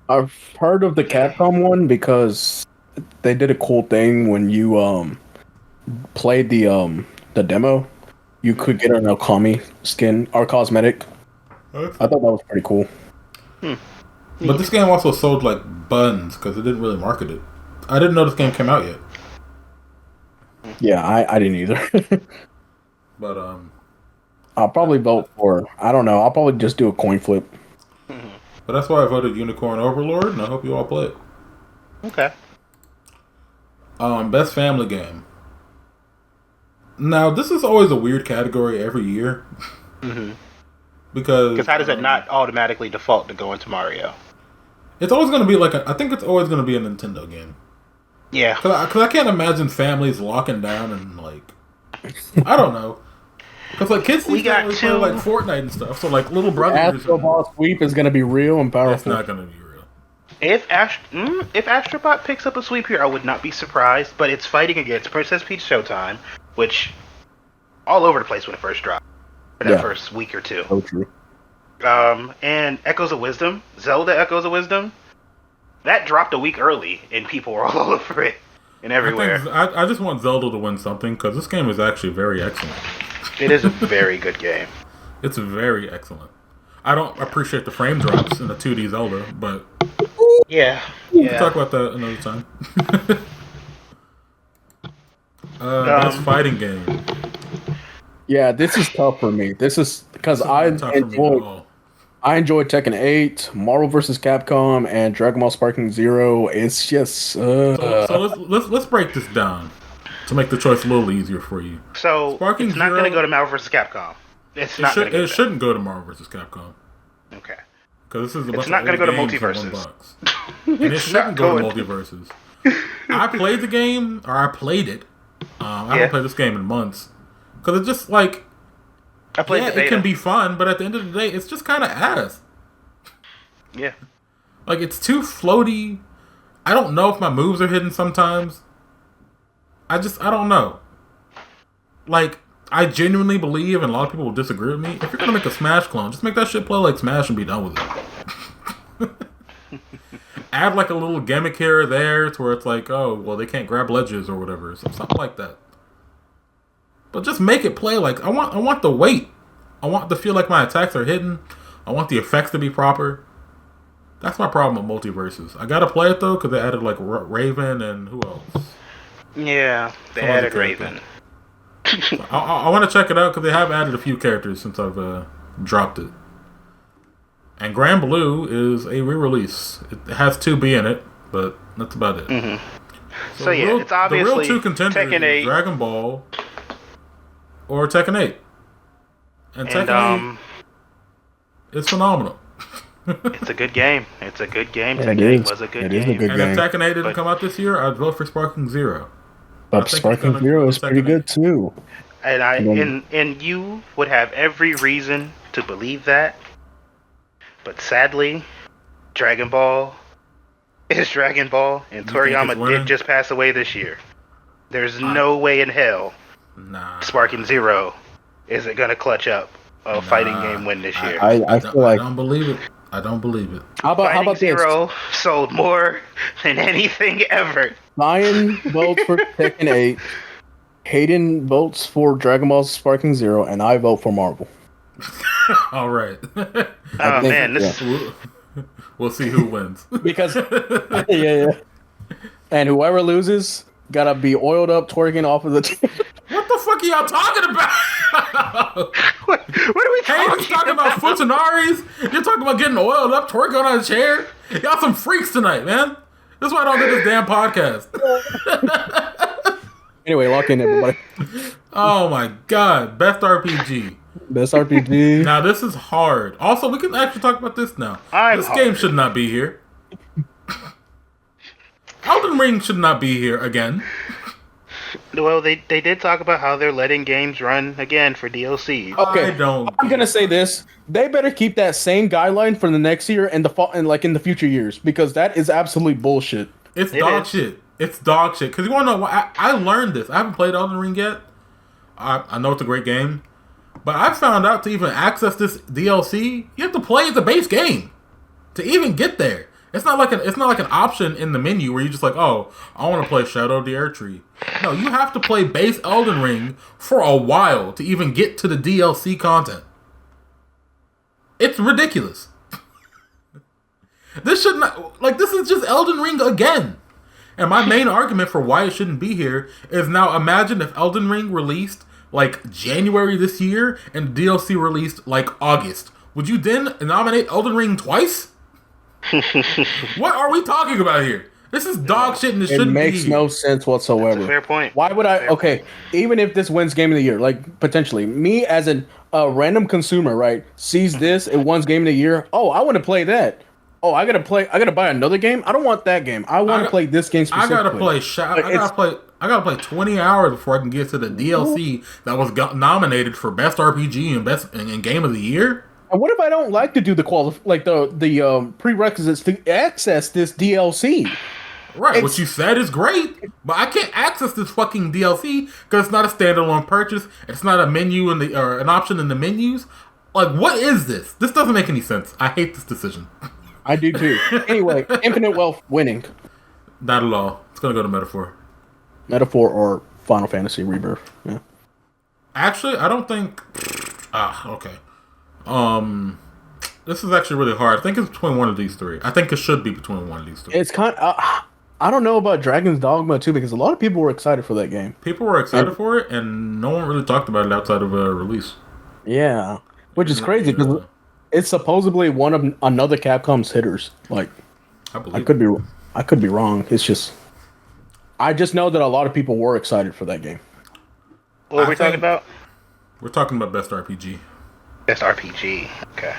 I've heard of the Capcom one because they did a cool thing when you played the demo. You could get an Okami skin or cosmetic. I thought that was pretty cool. But this game also sold like buns because it didn't really market it. I didn't know this game came out yet. Yeah, I didn't either. But I'll probably vote for. I don't know. I'll probably just do a coin flip. But that's why I voted Unicorn Overlord, and I hope you all play it. Okay. Best family game. Now this is always a weird category every year. Because how does it not automatically default to go into Mario? It's always going to be I think it's always going to be a Nintendo game. Yeah. Because I can't imagine families locking down and I don't know. Because kids these days play Fortnite and stuff. So little brothers. Astro Ball Sweep is going to be real and powerful. It's not going to be real. If Astrobot picks up a sweep here, I would not be surprised. But it's fighting against Princess Peach Showtime, which all over the place when it first dropped. For that first week or two. So true. And Echoes of Wisdom, Zelda Echoes of Wisdom, that dropped a week early, and people were all over it and everywhere. I just want Zelda to win something, because this game is actually very excellent. It is a very good game. It's very excellent. I don't appreciate the frame drops in the 2D Zelda, but yeah. We'll talk about that another time. Best fighting game. Yeah, this is tough for me. This is because I enjoy Tekken 8, Marvel vs. Capcom, and Dragon Ball Sparking Zero. It's just so let's break this down to make the choice a little easier for you. So Sparking it's not going to go to Marvel vs. Capcom. It shouldn't go to Marvel vs. Capcom. Okay. Because this is it's not going to go to Multiverses. And it shouldn't go to Multiverses. I played the game, or I played it. I haven't played this game in months. Because it's just like, I played the beta. It can be fun, but at the end of the day, it's just kind of ass. Yeah. Like, it's too floaty. I don't know if my moves are hidden sometimes. I don't know. Like, I genuinely believe, and a lot of people will disagree with me, if you're going to make a Smash clone, just make that shit play like Smash and be done with it. Add like a little gimmick here or there to where it's like, oh, well, they can't grab ledges or whatever. Something like that. But just make it play like, I want the weight. I want to feel like my attacks are hidden. I want the effects to be proper. That's my problem with Multiverses. I gotta play it though, because they added like Raven and who else? Yeah, they added Raven. So I want to check it out because they have added a few characters since I've dropped it. And Grand Blue is a re-release. It has 2B in it, but that's about it. Mm-hmm. So yeah, it's obviously the real two contenders Tekken 8, Dragon Ball or Tekken 8. And Tekken 8 is phenomenal. It's a good game. It's a good game. Yeah, Tekken 8 was a good game. And if Tekken 8 didn't come out this year, I'd vote for Sparking Zero. But Sparking Zero is pretty good too. And and you would have every reason to believe that. But sadly, Dragon Ball is Dragon Ball, and Toriyama did just pass away this year. There's no way in hell Sparking Zero isn't going to clutch up a fighting game win this year. I feel like I don't believe it. I don't believe it. How about Zero this? sold more than anything ever. Ryan votes for Tekken 8, Hayden votes for Dragon Ball Sparking Zero, and I vote for Marvel. All right. Oh man, We'll see who wins. Because yeah. And whoever loses gotta be oiled up, twerking off of the. What the fuck are y'all talking about? What are we talking about? Futanaris? You're talking about getting oiled up, twerking on a chair? Y'all some freaks tonight, man. That's why I don't do this damn podcast. Anyway, lock in, everybody. Oh my god, best RPG. Best RPG. Now this is hard. Also, we can actually talk about this now. This game should not be here. Elden Ring should not be here again. Well, they did talk about how they're letting games run again for DLC. Okay, I'm gonna say this: they better keep that same guideline for the next year and in the future years, because that is absolutely bullshit. It's dog shit. It's dog shit. Because you want to know why? I learned this. I haven't played Elden Ring yet. I know it's a great game, but I found out to even access this DLC, you have to play the base game to even get there. It's not like an option in the menu where you're just like, oh, I want to play Shadow of the Erdtree. No, you have to play base Elden Ring for a while to even get to the DLC content. It's ridiculous. This is just Elden Ring again. And my main argument for why it shouldn't be here is, now imagine if Elden Ring released like January this year and DLC released like August. Would you then nominate Elden Ring twice? What are we talking about here? This is dog shit and it shouldn't be. It makes no sense whatsoever. That's a fair point. Why would I? Okay, even if this wins Game of the Year, like potentially, me as a random consumer, right, sees this, it wins Game of the Year. Oh, I want to play that. Oh, I gotta buy another game. I don't want that game. I want to play this game specifically. I gotta play 20 hours before I can get to the DLC that was nominated for Best RPG and Best and Game of the Year. And what if I don't like to do the prerequisites to access this DLC? Right, what you said is great, but I can't access this fucking DLC because it's not a standalone purchase. It's not a menu or an option in the menus. Like, what is this? This doesn't make any sense. I hate this decision. I do too. Anyway, Infinite Wealth winning. Not at all. It's gonna go to Metaphor. Metaphor or Final Fantasy Rebirth. Yeah. Actually, I don't think. Okay. This is actually really hard. I think it's between one of these three. I think it should be between one of these three. It's kind of, I don't know about Dragon's Dogma too, because a lot of people were excited for that game. People were excited for it, and no one really talked about it outside of a release. Yeah, which is crazy because it's supposedly one of another Capcom's hitters. Like, I could be wrong. It's just, I just know that a lot of people were excited for that game. What are we talking about? We're talking about Best RPG. Best RPG. Okay.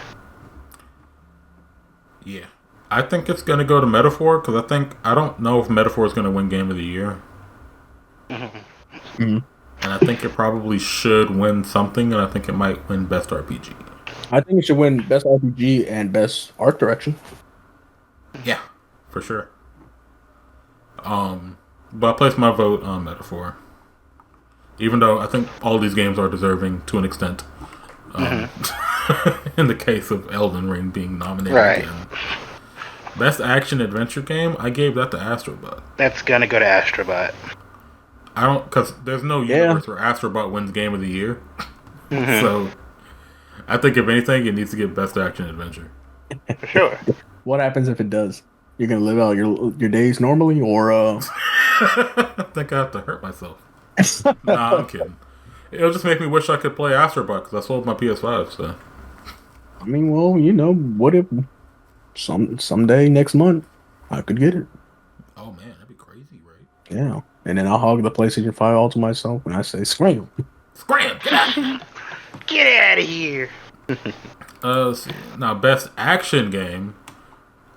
Yeah. I think it's going to go to Metaphor, because I don't know if Metaphor is going to win Game of the Year. Mm-hmm. And I think it probably should win something, and I think it might win Best RPG. I think it should win Best RPG and Best Art Direction. Yeah, for sure. But I place my vote on Metaphor. Even though I think all these games are deserving to an extent. In the case of Elden Ring being nominated again. Best action adventure game, I gave that to Astrobot. That's gonna go to Astrobot. Because there's no universe where Astrobot wins Game of the Year. So, I think if anything, it needs to get Best Action Adventure. For sure. What happens if it does? You're gonna live out your days normally, or I think I have to hurt myself. Nah, I'm kidding. It'll just make me wish I could play Astrobot because I sold my PS5. So, I mean, well, what if someday next month I could get it? Oh man, that'd be crazy, right? Yeah, and then I'll hog the PlayStation 5 all to myself, and I say, "Scram, scram, get out, get out of here." Let's see. Now, Best Action Game.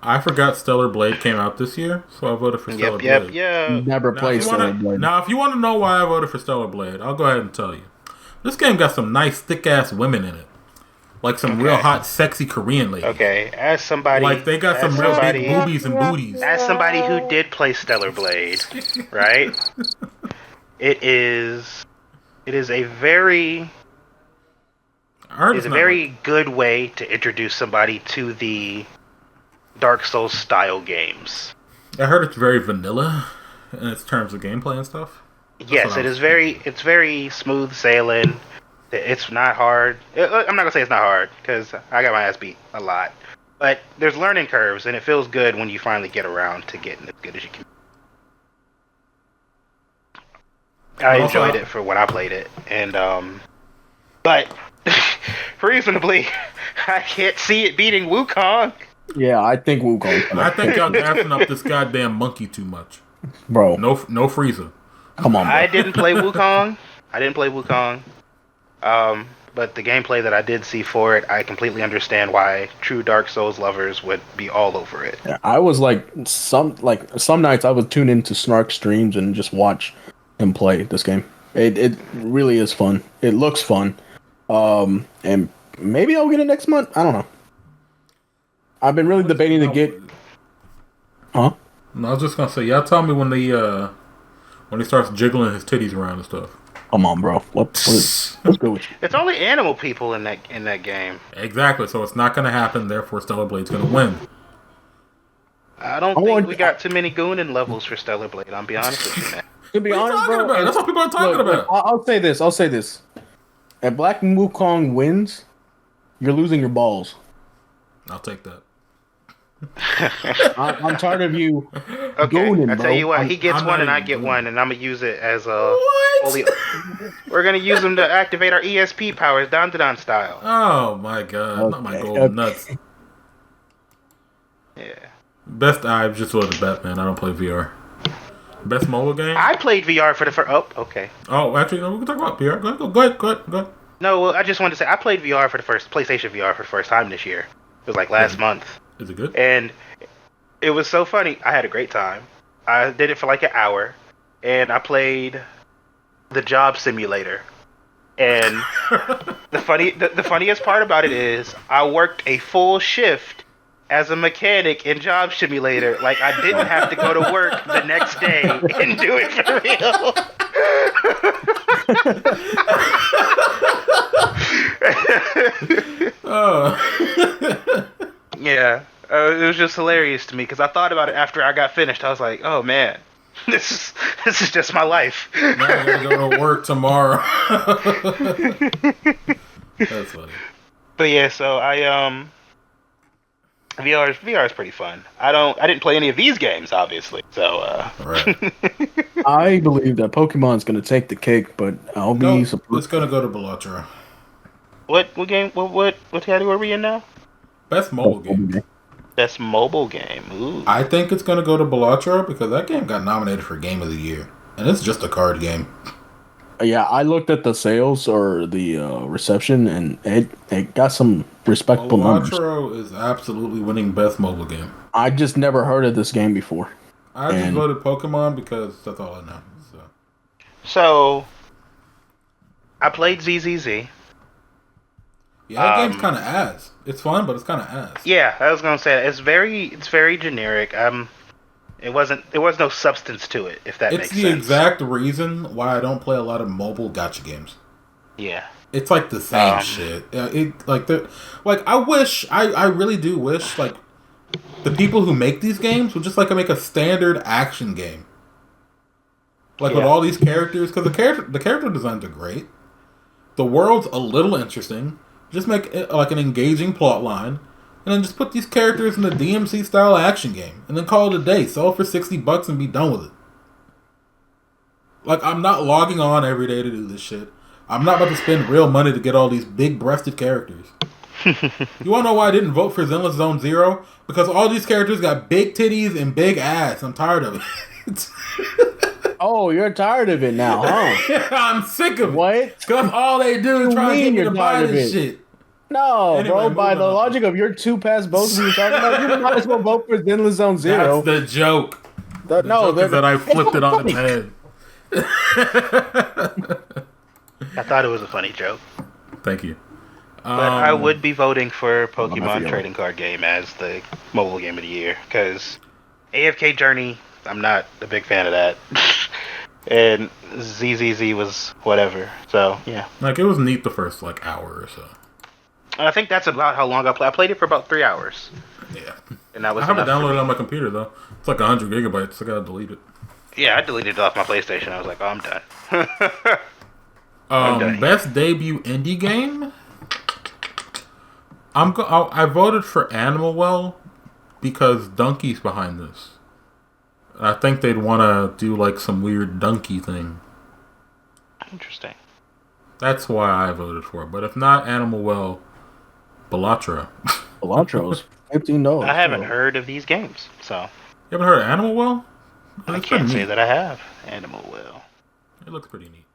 I forgot Stellar Blade came out this year, so I voted for Stellar Blade. Never played Stellar Blade. Now, if you want to know why I voted for Stellar Blade, I'll go ahead and tell you. This game got some nice, thick-ass women in it. Like some real hot, sexy Korean ladies. Okay, as somebody... Like, they got some real big boobies and booties. As somebody who did play Stellar Blade, right? It is a very... It's a very good way to introduce somebody to the Dark Souls style games. I heard it's very vanilla in its terms of gameplay and stuff. Yes, it is it's very smooth sailing. It's not hard. I'm not gonna say it's not hard because I got my ass beat a lot. But there's learning curves, and it feels good when you finally get around to getting as good as you can. I enjoyed it for when I played it, and but reasonably, I can't see it beating Wukong. Yeah, I think Wukong. I think y'all gassing up this goddamn monkey too much, bro. No Frieza. Come on, bro. I didn't play Wukong. But the gameplay that I did see for it, I completely understand why true Dark Souls lovers would be all over it. Yeah, I was some nights I would tune into Snark streams and just watch him play this game. It really is fun. It looks fun. And maybe I'll get it next month. I don't know. I've been really debating to get. Huh? No, I was just gonna say, y'all tell me when he starts jiggling his titties around and stuff. Come on, bro. What's good with you? It's only animal people in that game. Exactly. So it's not gonna happen. Therefore, Stellar Blade's gonna win. I don't think we got too many Goonin levels for Stellar Blade. I'll be honest with you, man. To be honest, bro, that's what people are talking about. I'll say this. If Black Wukong wins, you're losing your balls. I'll take that. I'm tired of you. Okay, gooning, I tell you what, he gets I'm one not and I even get gooning. one, and I'm gonna use it as a. What? We're gonna use them to activate our ESP powers, Don style. Oh my god, not my Okay, golden nuts. Yeah. Best I've just voted Batman. I don't play VR. Best mobile game? I played VR for the first. Oh, okay. Oh, actually, no, we can talk about VR. Go ahead. No, well, I just wanted to say I played VR for the first PlayStation VR for the first time this year. It was like last month. Is it good? And it was so funny. I had a great time. I did it for like an hour, and I played the job simulator. And the funniest part about it is I worked a full shift as a mechanic in job simulator. Like I didn't have to go to work the next day and do it for real. Oh. Yeah, it was just hilarious to me because I thought about it after I got finished. I was like, oh man, this is just my life. Now I gotta go to work tomorrow. That's funny. But yeah, so VR is pretty fun. I didn't play any of these games, obviously. So Right. I believe that Pokemon's gonna take the cake, but I'll be surprised. It's gonna go to Balatro. what game? What category are we in now? Best mobile game. Best mobile game. Ooh. I think it's gonna go to Balatro because that game got nominated for Game of the Year, and it's just a card game. Yeah, I looked at the sales or the reception, and it got some respectable numbers. Balatro is absolutely winning best mobile game. I just never heard of this game before. I just voted Pokemon because that's all I know. So I played ZZZ. Yeah, that game's kind of ass. It's fun, but it's kind of ass. Yeah, I was gonna say it's very generic. There was no substance to it, if that makes sense. It's the exact reason why I don't play a lot of mobile gacha games. Yeah, it's like the same shit. I really do wish like the people who make these games would just like make a standard action game, with all these characters, because the character designs are great. The world's a little interesting. Just make it like an engaging plot line, and then just put these characters in a DMC style action game, and then call it a day. Sell it for $60 and be done with it. Like, I'm not logging on every day to do this shit. I'm not about to spend real money to get all these big-breasted characters. You wanna know why I didn't vote for Zenless Zone Zero? Because all these characters got big titties and big ass. I'm tired of it. Oh, you're tired of it now, huh? I'm sick of it. What? Because all they do is try to get me to buy this shit. No, Anyway, bro. By the on. logic of your two past votes we were talking about, you might as well vote for Zenless Zone Zero. That's the joke. The joke is that I flipped it on its head. I thought it was a funny joke. Thank you. But I would be voting for Pokemon Trading Card Game as the mobile game of the year, because AFK Journey, I'm not a big fan of that. And ZZZ was whatever. So, yeah. Like, it was neat the first, hour or so. And I think that's about how long I played. I played it for about 3 hours. Yeah. And that was I have it downloaded on my computer, though. It's like 100 gigabytes. I gotta delete it. Yeah, I deleted it off my PlayStation. I was like, oh, I'm done. Best debut indie game? I voted for Animal Well because Donkey's behind this. I think they'd want to do some weird donkey thing. Interesting. That's why I voted for it. But if not Animal Well, Balatro. Balatro's $15. I haven't heard of these games, so. You haven't heard of Animal Well? I can't say that I have. Animal Well. It looks pretty neat.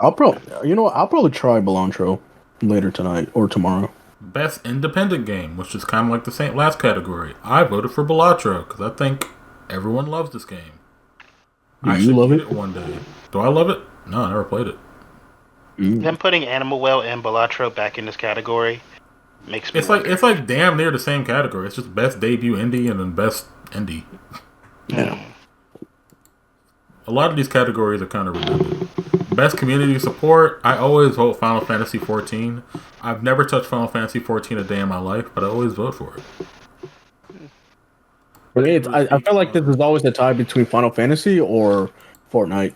I'll probably try Balatro later tonight or tomorrow. Best independent game, which is kind of like the same last category. I voted for Balatro because I think everyone loves this game. Do you love it? One day. Do I love it? No, I never played it. Them putting Animal Well and Balatro back in this category makes me wonder. It's like damn near the same category. It's just best debut indie and then best indie. Yeah. A lot of these categories are kind of redundant. Best community support. I always vote Final Fantasy 14. I've never touched Final Fantasy 14 a day in my life, but I always vote for it. But I feel like this is always a tie between Final Fantasy or Fortnite.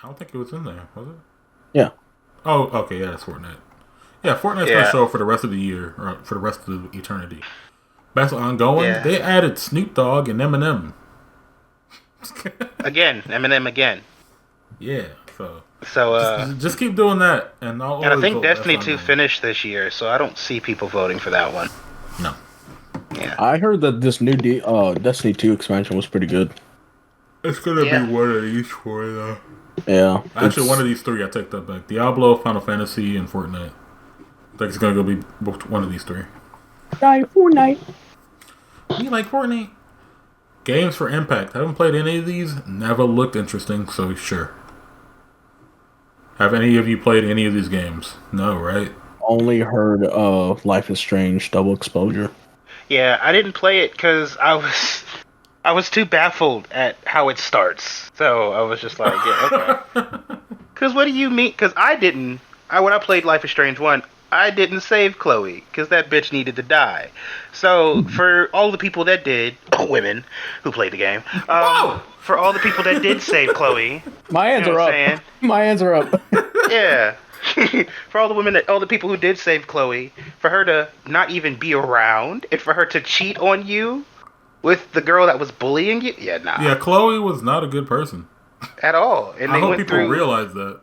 I don't think it was in there, was it? Yeah. Oh, okay, yeah, it's Fortnite. Yeah, Fortnite's gonna show up for the rest of the year, or for the rest of the eternity. Best ongoing, they added Snoop Dogg and Eminem. Again, Eminem again. Yeah, so just keep doing that, and I'll. And I think Destiny 2 finished this year, so I don't see people voting for that one. No. Yeah. I heard that this new Destiny 2 expansion was pretty good. It's gonna be one of these four, though. Yeah. Actually, one of these three. I take that back. Diablo, Final Fantasy, and Fortnite. I think it's gonna be one of these three. Fortnite. You like Fortnite? Games for Impact. Haven't played any of these. Never looked interesting, so sure. Have any of you played any of these games? No, right? Only heard of Life is Strange Double Exposure. Yeah, I didn't play it because I was too baffled at how it starts. So I was just like, yeah, okay. Because what do you mean? Because I didn't when I played Life is Strange 1, I didn't save Chloe because that bitch needed to die. So for all the people that did, women who played the game, for all the people that did save Chloe, My hands are up. My hands are up. Yeah. For all the women all the people who did save Chloe, for her to not even be around, and for her to cheat on you with the girl that was bullying you, nah. Yeah, Chloe was not a good person At all. And I hope people realize that.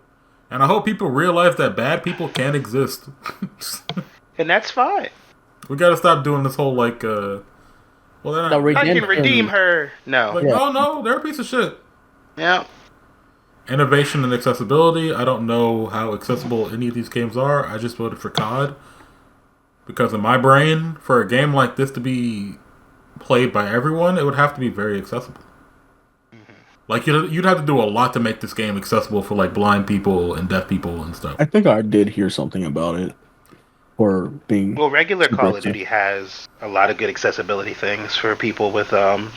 And I hope people realize that bad people can't exist. And that's fine. We gotta stop doing this whole, like, well, they're not... I can redeem her. No. Like, no, they're a piece of shit. Yeah. Innovation and accessibility. I don't know how accessible any of these games are. I just voted for COD. Because in my brain, for a game like this to be played by everyone, it would have to be very accessible. Like, you'd have to do a lot to make this game accessible for, like, blind people and deaf people and stuff. I think I did hear something about it. Or being... Well, regular Call of Duty has a lot of good accessibility things for people with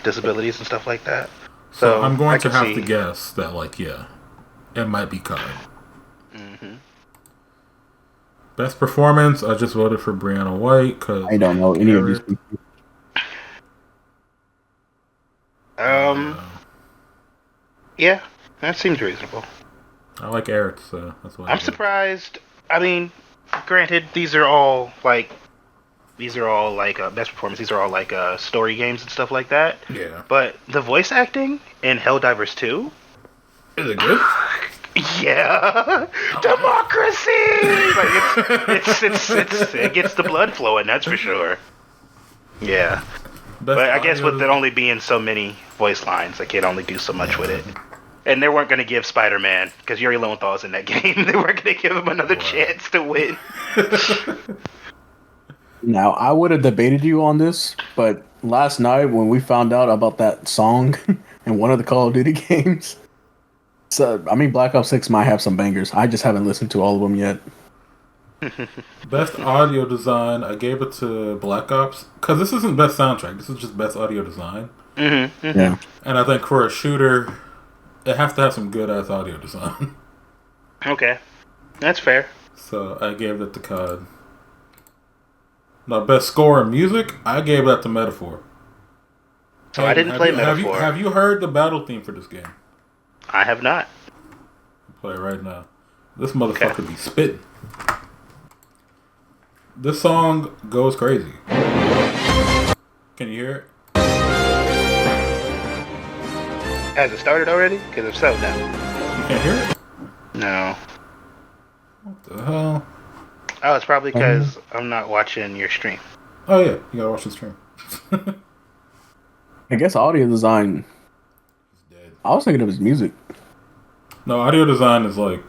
disabilities and stuff like that. So I'm going to have to guess that, like, it might be COD. Mm-hmm. Best performance, I just voted for Brianna White, because... I don't know any of these people. Yeah, that seems reasonable. I like Eric, so that's why I'm surprised. I mean, granted, these are all like best performance. These are all like story games and stuff like that. Yeah. But the voice acting in Helldivers 2, is it good? Yeah, democracy. Like it gets the blood flowing. That's for sure. Yeah. But I guess with it only being so many voice lines, I can't only do so much with it. And they weren't going to give Spider-Man, because Yuri Lowenthal's in that game, they weren't going to give him another chance to win. Now, I would have debated you on this, but last night when we found out about that song in one of the Call of Duty games, Black Ops 6 might have some bangers. I just haven't listened to all of them yet. Best audio design, I gave it to Black Ops, because this isn't best soundtrack, this is just best audio design. Mm-hmm, mm-hmm. Yeah. And I think for a shooter, it has to have some good-ass audio design. Okay. That's fair. So I gave it to COD. Now, best score and music, I gave that to Metaphor. So I didn't play Metaphor. Have you heard the battle theme for this game? I have not. I'll play it right now. This motherfucker be spitting. This song goes crazy. Can you hear it? Has it started already? Because if so, no. You can't hear it? No. What the hell? Oh, it's probably because I'm not watching your stream. Oh yeah, you gotta watch the stream. I guess audio design. I was thinking of his music. No, audio design is like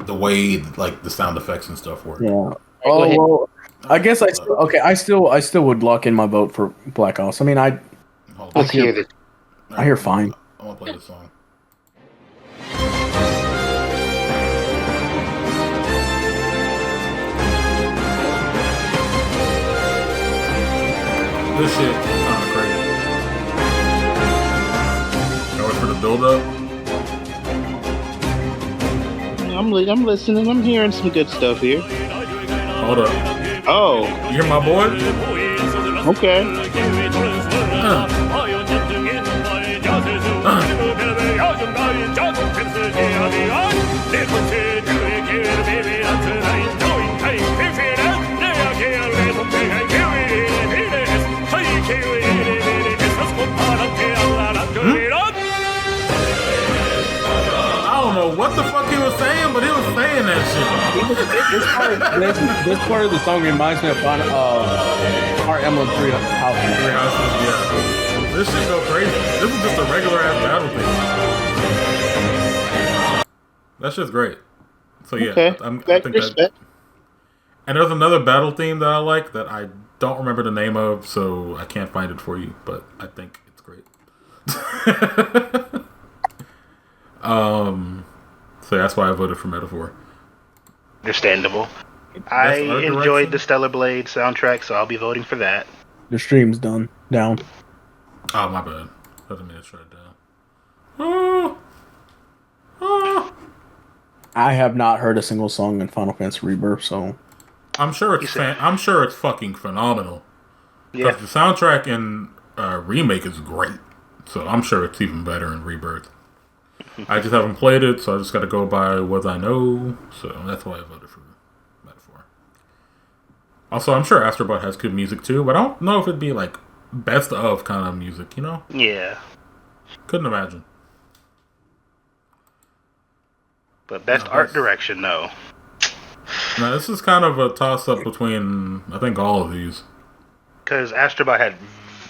the way like the sound effects and stuff work. Yeah. Oh well, I guess I still would lock in my vote for Black Ops. I mean, Let's hear this. I hear fine. I want to play this song. This shit is kind of crazy. Now wait for the build up. I'm listening. I'm hearing some good stuff here. Hold up. Oh. You hear my boy? Okay. I don't know what the fuck he was saying, but he was saying that shit. This part of the song reminds me of Fire Emblem 3 Houses. Yeah. This shit go crazy. This is just a regular ass battle thing. That shit's great. So yeah, okay. I think that. And there's another battle theme that I like that I don't remember the name of, so I can't find it for you, but I think it's great. So that's why I voted for Metaphor. Understandable. I enjoyed the Stellar Blade soundtrack, so I'll be voting for that. The stream's down. Oh, my bad. Doesn't mean to shut it down. I have not heard a single song in Final Fantasy Rebirth, so I'm sure it's fucking phenomenal. Yeah. Because the soundtrack in remake is great, so I'm sure it's even better in Rebirth. I just haven't played it, so I just got to go by what I know. So that's why I voted for Metaphor. Also, I'm sure Astrobot has good music too, but I don't know if it'd be like best of kind of music, you know? Yeah. Couldn't imagine. But best art direction, no. Now, this is kind of a toss-up between, I think, all of these. Because Astrobot had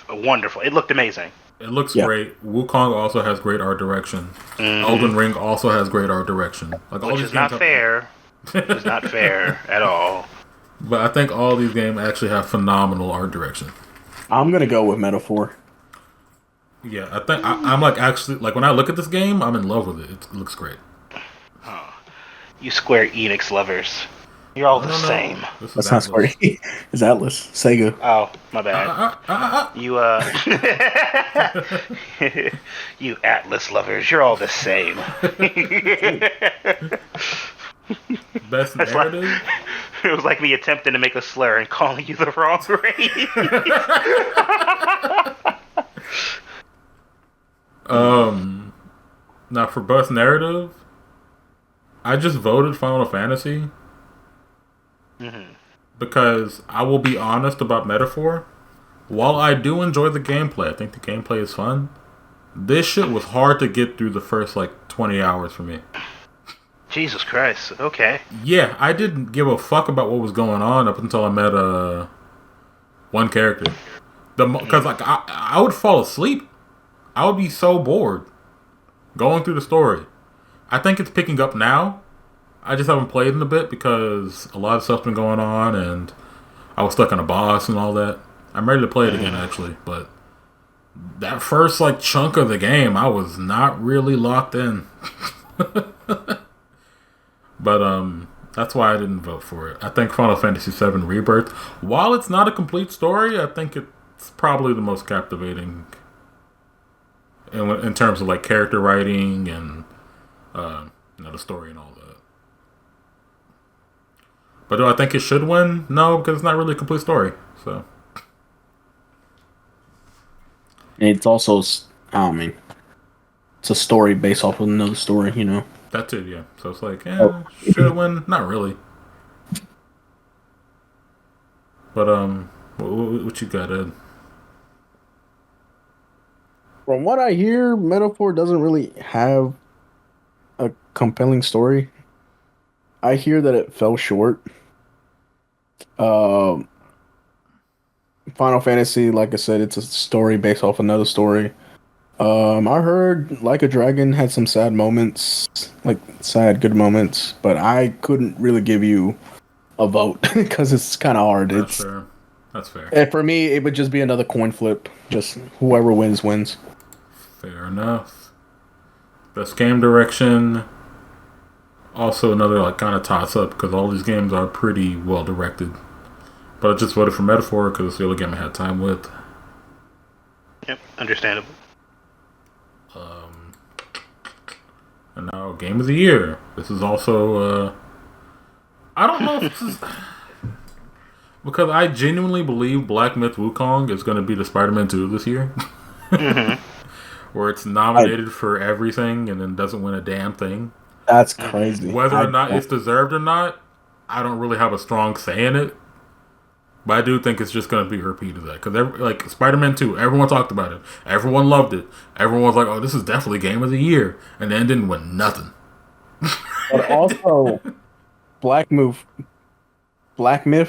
wonderful. It looked amazing. It looks great. Wukong also has great art direction. Elden Ring also has great art direction. Like, Which is not fair. It's not fair at all. But I think all these games actually have phenomenal art direction. I'm gonna go with Metaphor. Yeah, I think I'm like actually like when I look at this game, I'm in love with it. It looks great. You Square Enix lovers. You're all the same. That's not Square. It's Atlas. Sega. Oh, my bad. You you Atlas lovers, you're all the same. Best narrative? It was like me attempting to make a slur and calling you the wrong race. Now for best narrative, I just voted Final Fantasy. Because I will be honest about Metaphor. While I do enjoy the gameplay, I think the gameplay is fun. This shit was hard to get through the first like 20 hours for me. Jesus Christ. Okay. Yeah, I didn't give a fuck about what was going on up until I met one character. Because like I would fall asleep. I would be so bored going through the story. I think it's picking up now. I just haven't played in a bit because a lot of stuff's been going on and I was stuck on a boss and all that. I'm ready to play it again actually, but that first like chunk of the game I was not really locked in. But that's why I didn't vote for it. I think Final Fantasy VII Rebirth, while it's not a complete story, I think it's probably the most captivating in terms of like character writing and the story and all that. But do I think it should win? No, because it's not really a complete story. So It's also, I mean, it's a story based off of another story, you know. That too, yeah. So it's like, should win? Not really. But what you got, Ed? From what I hear, Metaphor doesn't really have a compelling story. I hear that it fell short. Final Fantasy, like I said, it's a story based off another story. I heard Like a Dragon had some sad moments, like sad good moments, but I couldn't really give you a vote because it's kind of hard. That's fair. That's fair. And for me, it would just be another coin flip. Just whoever wins wins. Fair enough. Best game direction. Also another like kind of toss up because all these games are pretty well directed. But I just voted for Metaphor because it's the only game I had time with. Yep, understandable. And now Game of the Year. This is also I don't know if this is because I genuinely believe Black Myth Wukong is going to be the Spider-Man 2 this year. Where it's nominated for everything and then doesn't win a damn thing. That's crazy. Whether or not it's deserved or not, I don't really have a strong say in it. But I do think it's just going to be a repeat of that. Because like Spider-Man 2, everyone talked about it. Everyone loved it. Everyone was like, oh, this is definitely Game of the Year. And then didn't win nothing. But also, Black Myth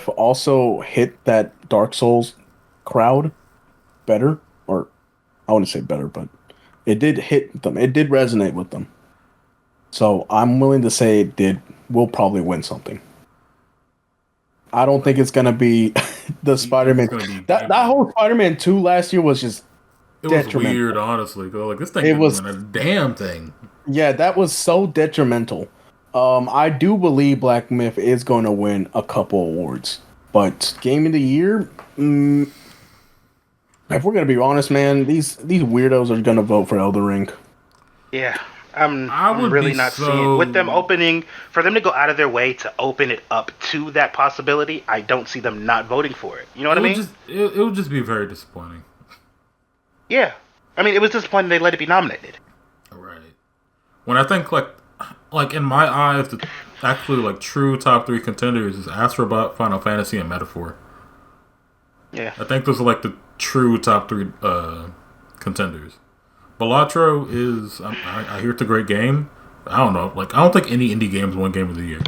also hit that Dark Souls crowd better. Or, I wouldn't say better, but it did hit them. It did resonate with them. So I'm willing to say it will probably win something. I don't think it's gonna be the Spider-Man. That whole Spider-Man 2 last year was just detrimental. Was weird, honestly. Like this thing didn't win a damn thing. Yeah, that was so detrimental. I do believe Black Myth is going to win a couple awards, but Game of the Year. If we're gonna be honest, man, these weirdos are gonna vote for Elden Ring. Yeah, I'm really not seeing with them opening for them to go out of their way to open it up to that possibility. I don't see them not voting for it. You know what I mean? It would just be very disappointing. Yeah, I mean, it was disappointing they let it be nominated. Right. When I think like in my eyes, the actually like true top 3 contenders is Astrobot, Final Fantasy, and Metaphor. Yeah, I think those are like the true top 3 contenders. Balatro is, I hear it's a great game. I don't know. Like, I don't think any indie games won Game of the Year.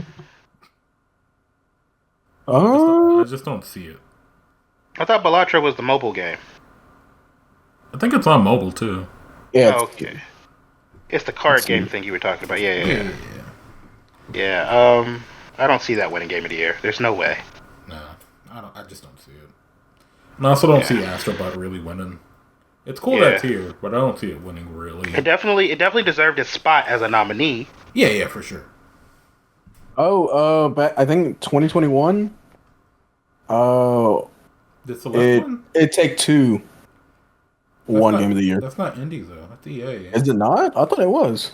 I just don't see it. I thought Balatro was the mobile game. I think it's on mobile, too. Yeah. Oh, okay. It's the card game thing you were talking about. Yeah. I don't see that winning Game of the Year. There's no way. No, I just don't see it. And I also don't see Astrobot really winning. It's cool that's here, but I don't see it winning really. It definitely deserved its spot as a nominee. Yeah, for sure. But I think 2021. This the last one? It Take-Two won Game of the Year. That's not indie though. That's EA. Is it not? I thought it was.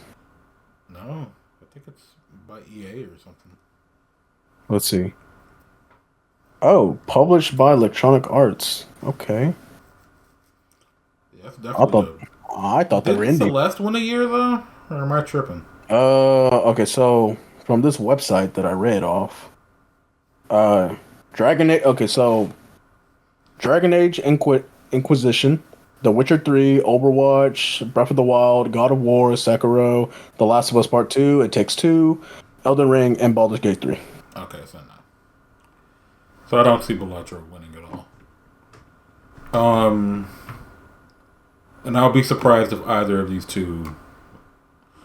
No, I think it's by EA or something. Let's see. Oh, published by Electronic Arts. Okay. Yeah, that's definitely I thought they were indie. Did Celeste win a year though, or am I tripping? Okay. So from this website that I read off, Dragon Age. Okay, so Dragon Age Inquisition, The Witcher 3, Overwatch, Breath of the Wild, God of War, Sekiro, The Last of Us Part 2, It Takes Two, Elden Ring, and Baldur's Gate 3. Okay, so no. So I don't see Balatro winning at all. And I'll be surprised if either of these two.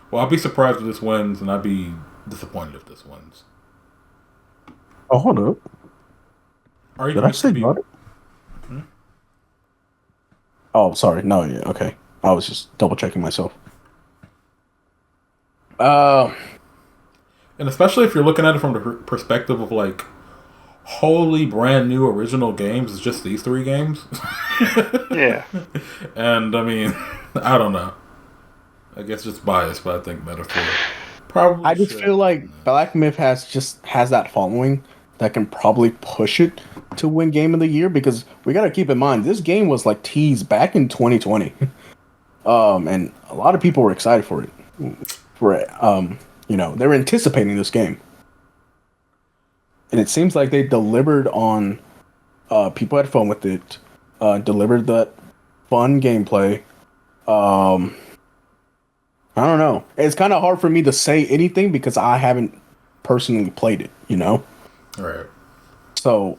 Well, I'll be surprised if this wins, and I'd be disappointed if this wins. Oh, hold up. Did I say about it? Oh, sorry. No, yeah, okay. I was just double checking myself. And especially if you're looking at it from the perspective of like wholly brand new original games, it's just these 3 games. Yeah. And I mean, I don't know. I guess just biased, but I think Metaphor probably. I just feel like Black Myth has that following that can probably push it to win Game of the Year, because we got to keep in mind this game was like teased back in 2020, and a lot of people were excited for it. They were anticipating this game, and it seems like they delivered on. People had fun with it. Delivered that fun gameplay. I don't know. It's kind of hard for me to say anything because I haven't personally played it. Right. So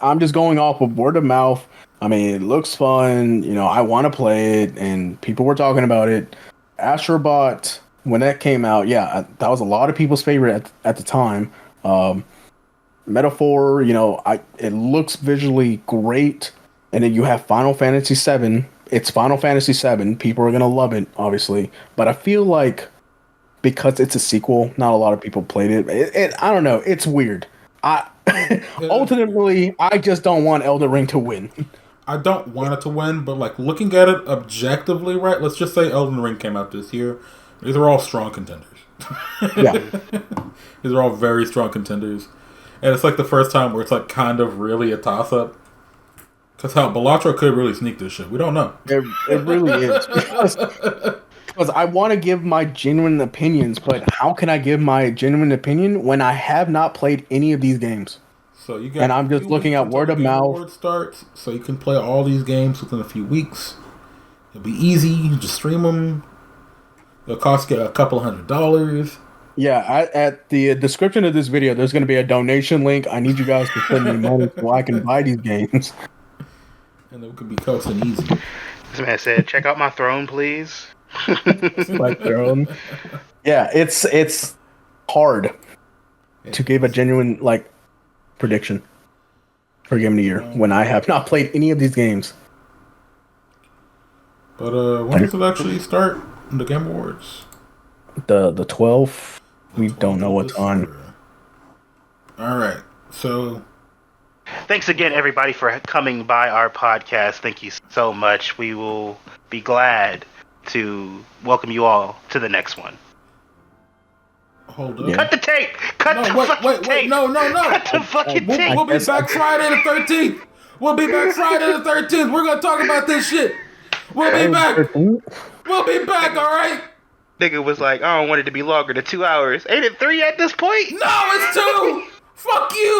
I'm just going off of word of mouth. I mean, it looks fun. I want to play it, and people were talking about it. Astrobot, when that came out, that was a lot of people's favorite at the time. Metaphor, it looks visually great. And then you have Final Fantasy VII. It's Final Fantasy VII. People are going to love it, obviously. But I feel like because it's a sequel, not a lot of people played it. I don't know. It's weird. Ultimately, I just don't want Elden Ring to win. I don't want it to win, but like looking at it objectively, right? Let's just say Elden Ring came out this year. These are all strong contenders. Yeah. These are all very strong contenders. And it's like the first time where it's like kind of really a toss-up. Because how Balatro could really sneak this shit. We don't know. It really is. Because I want to give my genuine opinions, but how can I give my genuine opinion when I have not played any of these games? So you got, and I'm just looking at word of mouth. Starts, so you can play all these games within a few weeks. It'll be easy. You can just stream them. It'll cost you a couple $100. Yeah, at the description of this video, there's going to be a donation link. I need you guys to send me money so I can buy these games. And it could be costing easy. This man said, "Check out my throne, please." My throne. Yeah, it's hard to give a genuine prediction for Game of the Year when I have not played any of these games. But when does it actually start? The Game Awards. The 12th. We don't know what's on. All right, so. Thanks again, everybody, for coming by our podcast. Thank you so much. We will be glad to welcome you all to the next one. Hold up. Yeah. Cut the tape! Cut the fucking tape! No. Cut the fucking tape! We'll be back Friday the 13th. We'll be back Friday the 13th. We're going to talk about this shit. We'll be back. We'll be back, all right? Nigga was like, I don't want it to be longer than 2 hours. Ain't it 3 at this point? No, it's 2. Fuck you.